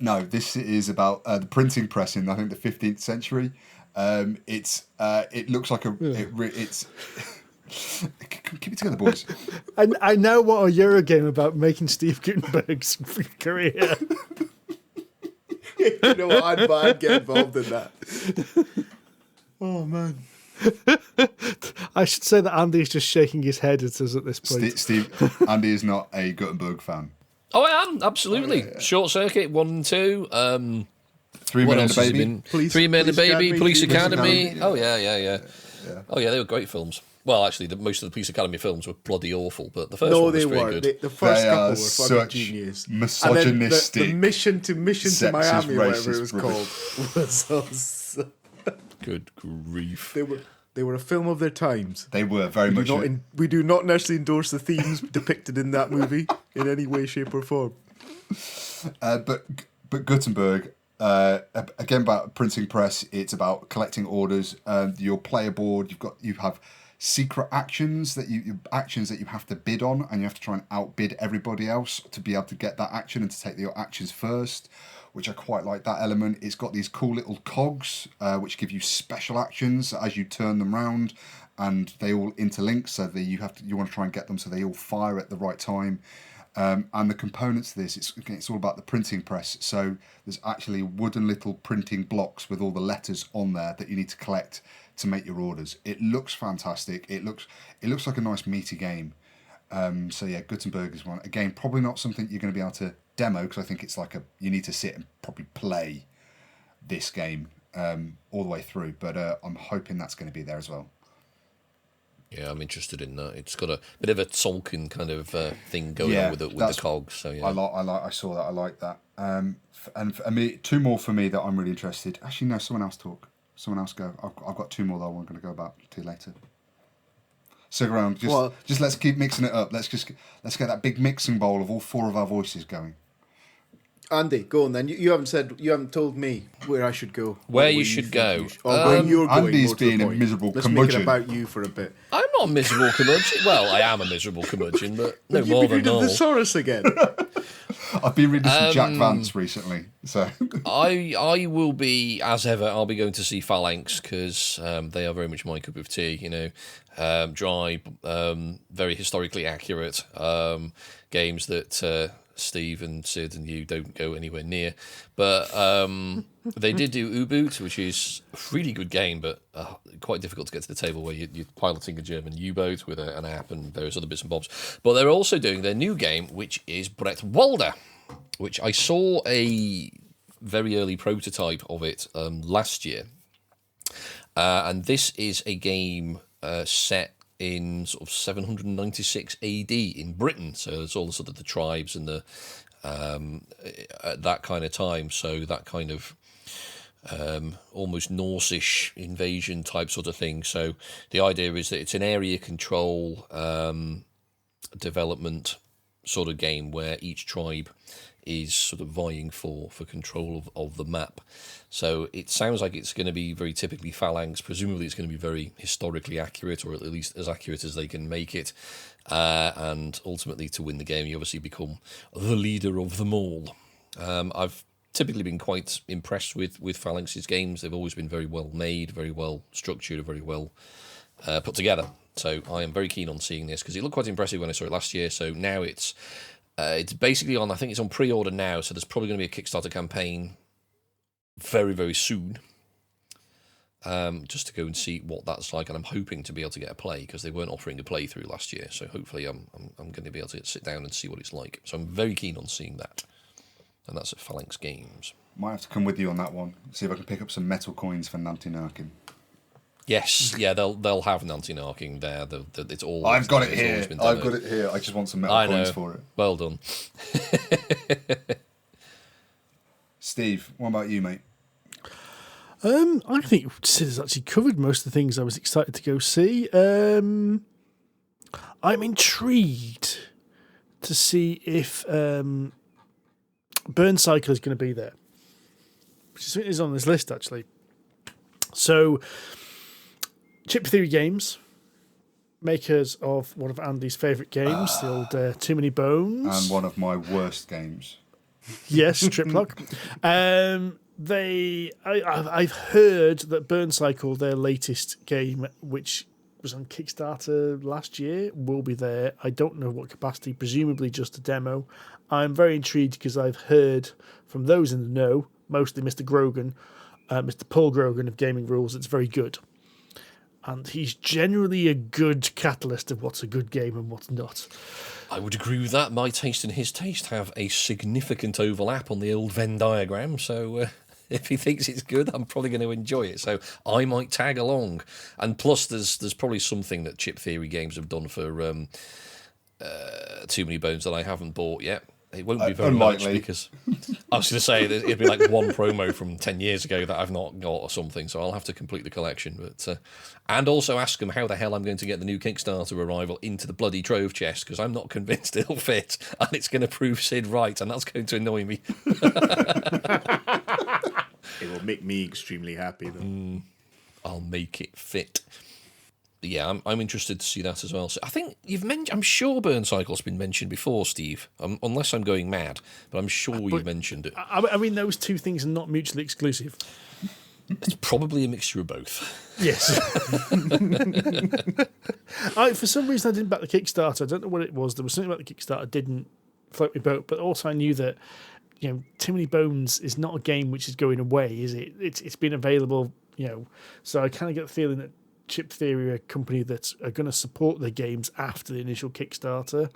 Speaker 4: No, this is about the printing press in I think the 15th century. It looks like it's. Keep it together, boys.
Speaker 1: I now want a Eurogame about making Steve Gutenberg's career.
Speaker 3: You know what? I'd get involved in that. Oh, man.
Speaker 1: I should say that Andy's just shaking his head at us at this point.
Speaker 4: Andy is not a Gutenberg fan.
Speaker 2: Oh, I am, absolutely. Yeah. Short Circuit, 1 and 2.
Speaker 4: 3 Men and a Baby.
Speaker 2: 3 Men and a Baby, Police Academy. Oh, yeah. Oh, yeah, they were great films. Well, actually, most of the Police Academy films were bloody awful, but the first one was pretty good.
Speaker 3: The first couple were fucking genius.
Speaker 4: Misogynistic.
Speaker 3: And then the Mission to Miami, whatever it was called, was also...
Speaker 2: Good grief.
Speaker 3: They were a film of their times.
Speaker 4: They were very much.
Speaker 3: We do not necessarily endorse the themes depicted in that movie in any way, shape, or form.
Speaker 4: But Gutenberg, again about printing press. It's about collecting orders. Your player board. You have secret actions that you have to bid on, and you have to try and outbid everybody else to be able to get that action and to take your actions first. Which I quite like that element. It's got these cool little cogs, which give you special actions as you turn them round, and they all interlink. So you want to try and get them so they all fire at the right time. And the components of this, it's all about the printing press. So there's actually wooden little printing blocks with all the letters on there that you need to collect to make your orders. It looks fantastic. It looks like a nice meaty game. So yeah, Gutenberg is one. Again, probably not something you're going to be able to demo because I think it's like you need to sit and probably play this game all the way through. But I'm hoping that's going to be there as well.
Speaker 2: Yeah, I'm interested in that. It's got a bit of a Tolkien kind of thing going on with the cogs. So yeah,
Speaker 4: I saw that. I like that. And for me, 2 more for me that I'm really interested. Actually, no, someone else talk. Someone else go. I've got 2 more that I'm going to go about to later. Stick around. Just let's keep mixing it up. Let's get that big mixing bowl of all 4 of our voices going.
Speaker 3: Andy, go on then. You haven't told me where I should go.
Speaker 2: Where you should go.
Speaker 3: Where you're going.
Speaker 4: Andy's being a miserable curmudgeon.
Speaker 3: Let's make it about you for a bit.
Speaker 2: I'm not a miserable curmudgeon. Well, I am a miserable curmudgeon, but no more than all.
Speaker 3: You've been reading Thesaurus again.
Speaker 4: I've been reading some Jack Vance recently, so
Speaker 2: I will be, as ever. I'll be going to see Phalanx because they are very much my cup of tea. You know, dry, very historically accurate games that Steve and Sid and you don't go anywhere near. But they did do U-Boot, which is a really good game, but quite difficult to get to the table where you're piloting a German U-boat with an app and various other bits and bobs. But they're also doing their new game, which is Bretwalda, which I saw a very early prototype of it last year. And this is a game set in sort of 796 AD in Britain, so it's all the sort of the tribes and the at that kind of time. So that kind of almost Norse-ish invasion type sort of thing. So the idea is that it's an area control development sort of game where each tribe is sort of vying for control of the map. So it sounds like it's going to be very typically Phalanx. Presumably it's going to be very historically accurate, or at least as accurate as they can make it. And ultimately, to win the game, you obviously become the leader of them all. I've typically been quite impressed with Phalanx's games. They've always been very well made, very well structured, very well put together. So I am very keen on seeing this, because it looked quite impressive when I saw it last year. So now it's basically on, I think it's on pre-order now, so there's probably going to be a Kickstarter campaign very, very soon, just to go and see what that's like. And I'm hoping to be able to get a play, because they weren't offering a playthrough last year. So hopefully I'm going to be able to sit down and see what it's like. So I'm very keen on seeing that. And that's at Phalanx Games.
Speaker 4: Might have to come with you on that one. See if I can pick up some metal coins for Nantinarkin.
Speaker 2: Yes, yeah, they'll have Nantinarking there. It's all.
Speaker 4: I've got it here. I've got it here. I just want some metal coins for it.
Speaker 2: Well done.
Speaker 3: Steve, what about you, mate?
Speaker 1: I think Sid has actually covered most of the things I was excited to go see. I'm intrigued to see if Burncycle is going to be there, which is on this list, actually. So, Chip Theory Games, makers of one of Andy's favourite games, the old Too Many Bones.
Speaker 4: And one of my worst games.
Speaker 1: Yes, Triplock. I've heard that Burncycle, their latest game, which was on Kickstarter last year, will be there. I don't know what capacity, presumably just a demo. I'm very intrigued because I've heard from those in the know, mostly Mr. Grogan, Mr. Paul Grogan of Gaming Rules, it's very good. And he's generally a good catalyst of what's a good game and what's not.
Speaker 2: I would agree with that. My taste and his taste have a significant overlap on the old Venn diagram, so if he thinks it's good, I'm probably going to enjoy it. So I might tag along. And plus, there's probably something that Chip Theory Games have done for Too Many Bones that I haven't bought yet. It won't be very much, because I was going to say it'd be like one promo from 10 years ago that I've not got or something, so I'll have to complete the collection. But and also ask them how the hell I'm going to get the new Kickstarter arrival into the bloody trove chest, because I'm not convinced it'll fit, and it's going to prove Sid right, and that's going to annoy me.
Speaker 3: It will make me extremely happy, though.
Speaker 2: I'll make it fit. But yeah, I'm interested to see that as well. So I think you've mentioned. I'm sure Burncycle's been mentioned before, Steve. Unless I'm going mad, but I'm sure you've mentioned it.
Speaker 1: I mean, those two things are not mutually exclusive.
Speaker 2: It's probably a mixture of both.
Speaker 1: Yes. For some reason, I didn't back the Kickstarter. I don't know what it was. There was something about the Kickstarter that didn't float my boat. But also, I knew that Too Many Bones is not a game which is going away, is it? It's been available, So I kind of get the feeling that Chip Theory are a company that are going to support their games after the initial Kickstarter.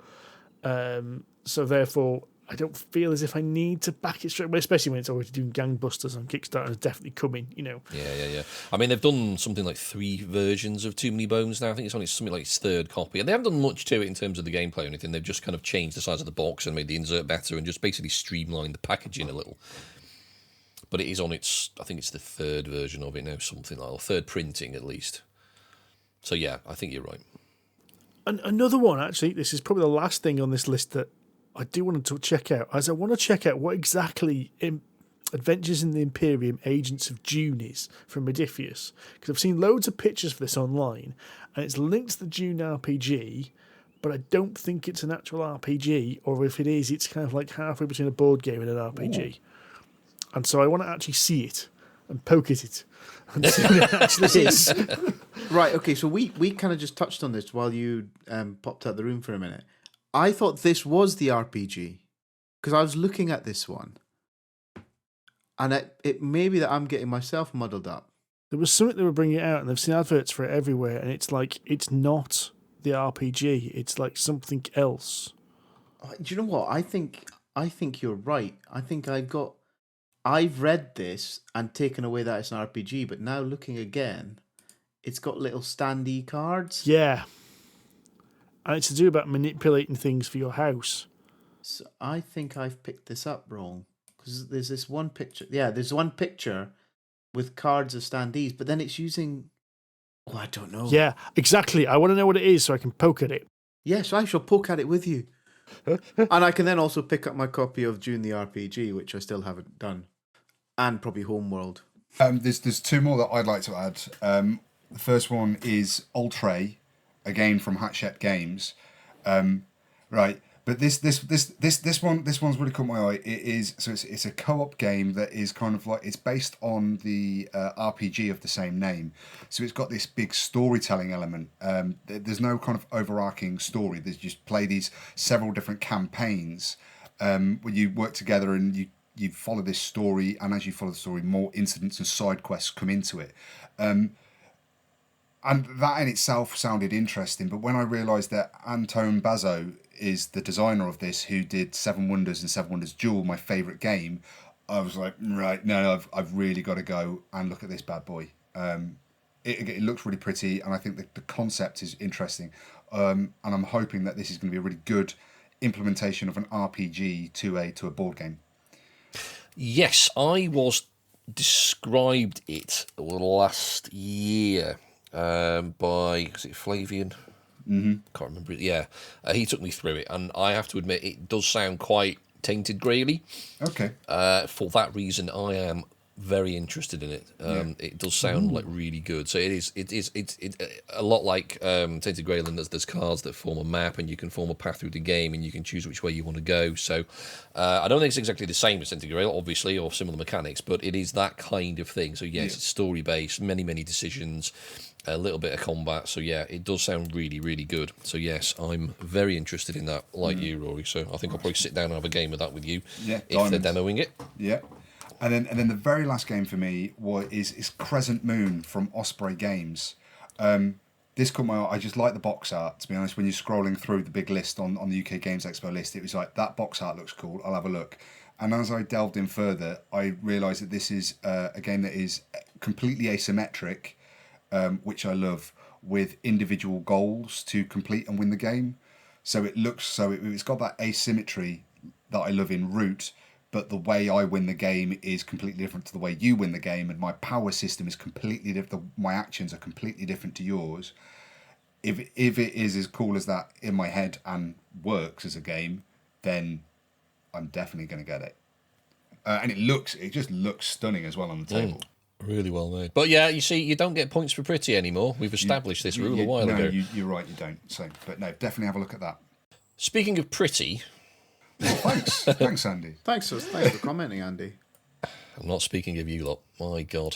Speaker 1: So therefore, I don't feel as if I need to back it straight away, especially when it's already doing gangbusters on Kickstarter. It's definitely coming,
Speaker 2: Yeah. I mean, they've done something like 3 versions of Too Many Bones now. I think it's only something like its 3rd copy. And they haven't done much to it in terms of the gameplay or anything. They've just kind of changed the size of the box and made the insert better and just basically streamlined the packaging a little. But it is on its, I think it's the 3rd version of it now, something like, or 3rd printing at least. So yeah, I think you're right.
Speaker 1: And another one, actually, this is probably the last thing on this list that I do want to check out, as I want to check out what exactly Adventures in the Imperium Agents of Dune is from Modiphius. Because I've seen loads of pictures for this online, and it's linked to the Dune RPG, but I don't think it's an actual RPG, or if it is, it's kind of like halfway between a board game and an RPG. Ooh. And so I want to actually see it and poke at it and see what it actually is.
Speaker 3: Right, okay, so we kind of just touched on this while you popped out the room for a minute. I thought this was the RPG, because I was looking at this one, and it may be that I'm getting myself muddled up.
Speaker 1: There was something they were bringing out, and they've seen adverts for it everywhere, and it's like, it's not the RPG, it's like something else.
Speaker 3: Do you know what? I think you're right. I think I've read this and taken away that it's an RPG, but now looking again, it's got little standee cards.
Speaker 1: Yeah. And it's to do about manipulating things for your house.
Speaker 3: So I think I've picked this up wrong. Because there's this one picture. Yeah, there's one picture with cards as standees, but then it's using. Oh, I don't know.
Speaker 1: Yeah, exactly. I want to know what it is so I can poke at it.
Speaker 3: Yes, I shall poke at it with you. And I can then also pick up my copy of Dune the RPG, which I still haven't done, and probably Homeworld.
Speaker 4: There's two more that I'd like to add. The first one is Oltréé, again from Hatchet Games. Right, but this one's really caught my eye. It's a co-op game that is kind of like, it's based on the RPG of the same name. So it's got this big storytelling element. There's no kind of overarching story. There's just play these several different campaigns where you work together and you follow this story, and as you follow the story, more incidents and side quests come into it. And that in itself sounded interesting, but when I realised that Antoine Bazo is the designer of this, who did Seven Wonders and Seven Wonders Duel, my favourite game, I was like, right, no, I've really got to go and look at this bad boy. It looks really pretty, and I think the concept is interesting. And I'm hoping that this is going to be a really good implementation of an RPG to a board game.
Speaker 2: Yes, I was described it last year by, is it Flavian? Mm-hmm. Can't remember it. Yeah, he took me through it, and I have to admit it does sound quite tainted graily.
Speaker 4: Okay.
Speaker 2: For that reason, I am very interested in it. It does sound like really good. So it's a lot like Tainted Grail, and there's cards that form a map, and you can form a path through the game, and you can choose which way you want to go. So I don't think it's exactly the same as Tainted Grail, obviously, or similar mechanics, but it is that kind of thing. So yes, it's story based, many decisions, a little bit of combat. So yeah, it does sound really, really good. So yes, I'm very interested in that, like you, Rory. So I think I'll probably sit down and have a game of that with you if they're demoing it.
Speaker 4: Yeah. And then the very last game for me is Crescent Moon from Osprey Games. This caught my eye. I just like the box art, to be honest. When you're scrolling through the big list on the UK Games Expo list, it was like, that box art looks cool, I'll have a look. And as I delved in further, I realised that this is a game that is completely asymmetric, which I love, with individual goals to complete and win the game. So it's got that asymmetry that I love in Root, but the way I win the game is completely different to the way you win the game, and my power system is completely different. My actions are completely different to yours. If it is as cool as that in my head and works as a game, then I'm definitely going to get it. And it just looks stunning as well on the table.
Speaker 2: Really well made. But yeah, you see, you don't get points for pretty anymore. We've established this rule a while ago.
Speaker 4: You're right, you don't. So, but no, definitely have a look at that.
Speaker 2: Speaking of pretty...
Speaker 4: Well, thanks, Andy.
Speaker 3: Thanks for commenting, Andy.
Speaker 2: I'm not speaking of you lot. My God.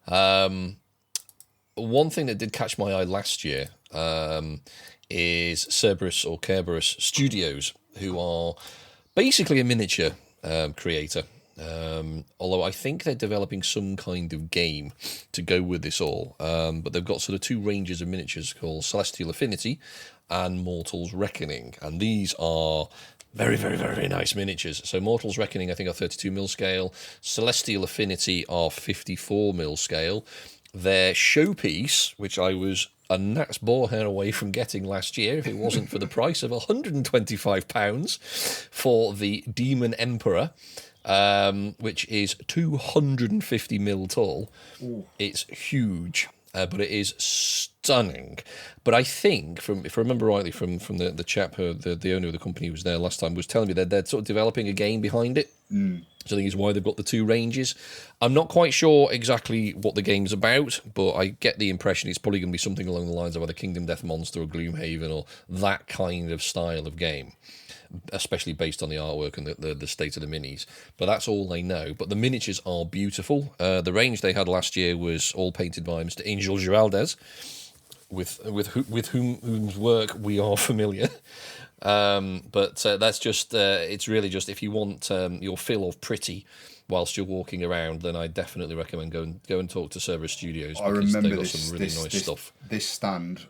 Speaker 2: One thing that did catch my eye last year is Cerberus or Cerberus Studios, who are basically a miniature creator. Although I think they're developing some kind of game to go with this all. But they've got sort of two ranges of miniatures called Celestial Affinity and Mortal's Reckoning. And these are very nice miniatures. So Mortal's Reckoning, I think, are 32mm scale. Celestial Affinity are 54mm scale. Their showpiece, which I was a gnat's bore hair away from getting last year, if it wasn't for the price of £125 for the Demon Emperor, which is 250mm tall. Ooh. It's huge. But it is stunning. But I think, if I remember rightly, from the chap who, the owner of the company who was there last time, was telling me that they're sort of developing a game behind it. So I think is why they've got the two ranges. I'm not quite sure exactly what the game's about, but I get the impression it's probably going to be something along the lines of either Kingdom Death Monster or Gloomhaven or that kind of style of game, especially based on the artwork and the state of the minis. But that's all they know. But the miniatures are beautiful. The range they had last year was all painted by Mr. Angel Giraldez, with whose work we are familiar. But that's just, it's really just, if you want your fill of pretty whilst you're walking around, then I definitely recommend go and talk to Cerberus Studios.
Speaker 4: I remember
Speaker 2: they've got some really nice stuff.
Speaker 4: This stand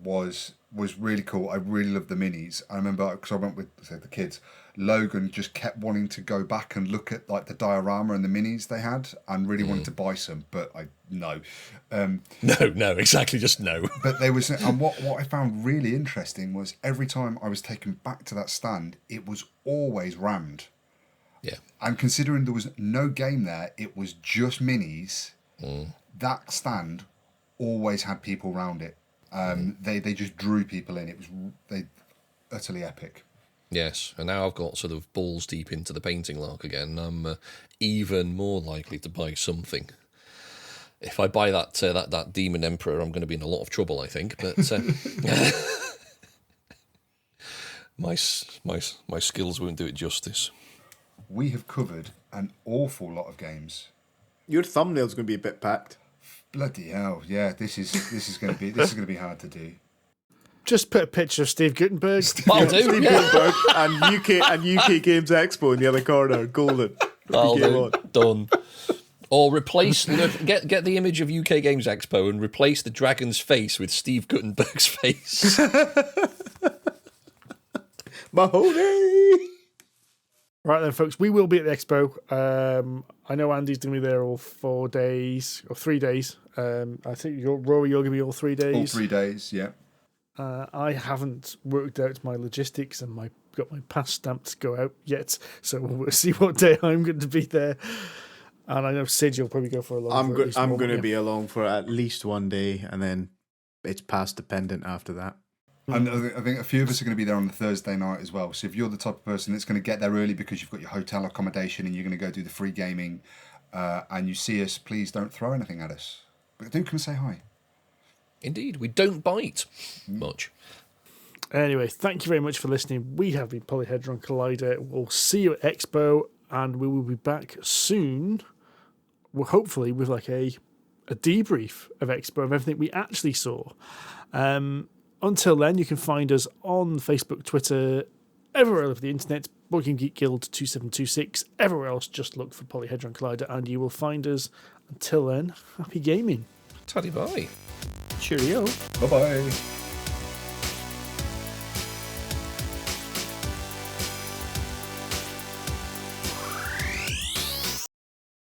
Speaker 4: was really cool. I really loved the minis. I remember, because I went with the kids, Logan just kept wanting to go back and look at like the diorama and the minis they had, and really wanted to buy some, but no, exactly, just no. But there was, and what I found really interesting was every time I was taken back to that stand, it was always rammed.
Speaker 2: Yeah.
Speaker 4: And considering there was no game there, it was just minis. That stand always had people around it. They just drew people in. It was utterly epic.
Speaker 2: Yes, and now I've got sort of balls deep into the painting lark again. I'm even more likely to buy something. If I buy that Demon Emperor, I'm going to be in a lot of trouble, I think. But my skills won't do it justice.
Speaker 4: We have covered an awful lot of games.
Speaker 3: Your thumbnail's going to be a bit packed.
Speaker 4: Bloody hell! Yeah, this is going to be hard to do.
Speaker 1: Just put a picture of Steve Gutenberg.
Speaker 2: I'll do.
Speaker 3: Steve Gutenberg and UK Games Expo in the other corner, golden.
Speaker 2: I'll do. Done. Or replace get the image of UK Games Expo and replace the dragon's face with Steve Gutenberg's face.
Speaker 3: Mahoney.
Speaker 1: Right then, folks, we will be at the expo. I know Andy's going to be there all 4 days or 3 days. I think Rory, you're going to be all 3 days.
Speaker 4: All 3 days, yeah.
Speaker 1: I haven't worked out my logistics and got my pass stamp to go out yet, so we'll see what day I'm going to be there. And I know Sid, you'll probably go for a long.
Speaker 3: I'm going to be along for at least 1 day, and then it's pass dependent after that.
Speaker 4: And I think a few of us are going to be there on the Thursday night as well. So if you're the type of person that's going to get there early because you've got your hotel accommodation and you're going to go do the free gaming, and you see us, please don't throw anything at us. But do come and say hi.
Speaker 2: Indeed, we don't bite much.
Speaker 1: Anyway, thank you very much for listening. We have been Polyhedron Collider. We'll see you at Expo, and we will be back soon. Well, hopefully with like a debrief of Expo of everything we actually saw. Until then, you can find us on Facebook, Twitter, everywhere over the internet, Board Game Geek Guild 2726. Everywhere else, just look for Polyhedron Collider and you will find us. Until then, happy gaming.
Speaker 2: Taddy bye.
Speaker 1: Cheerio.
Speaker 4: Bye-bye.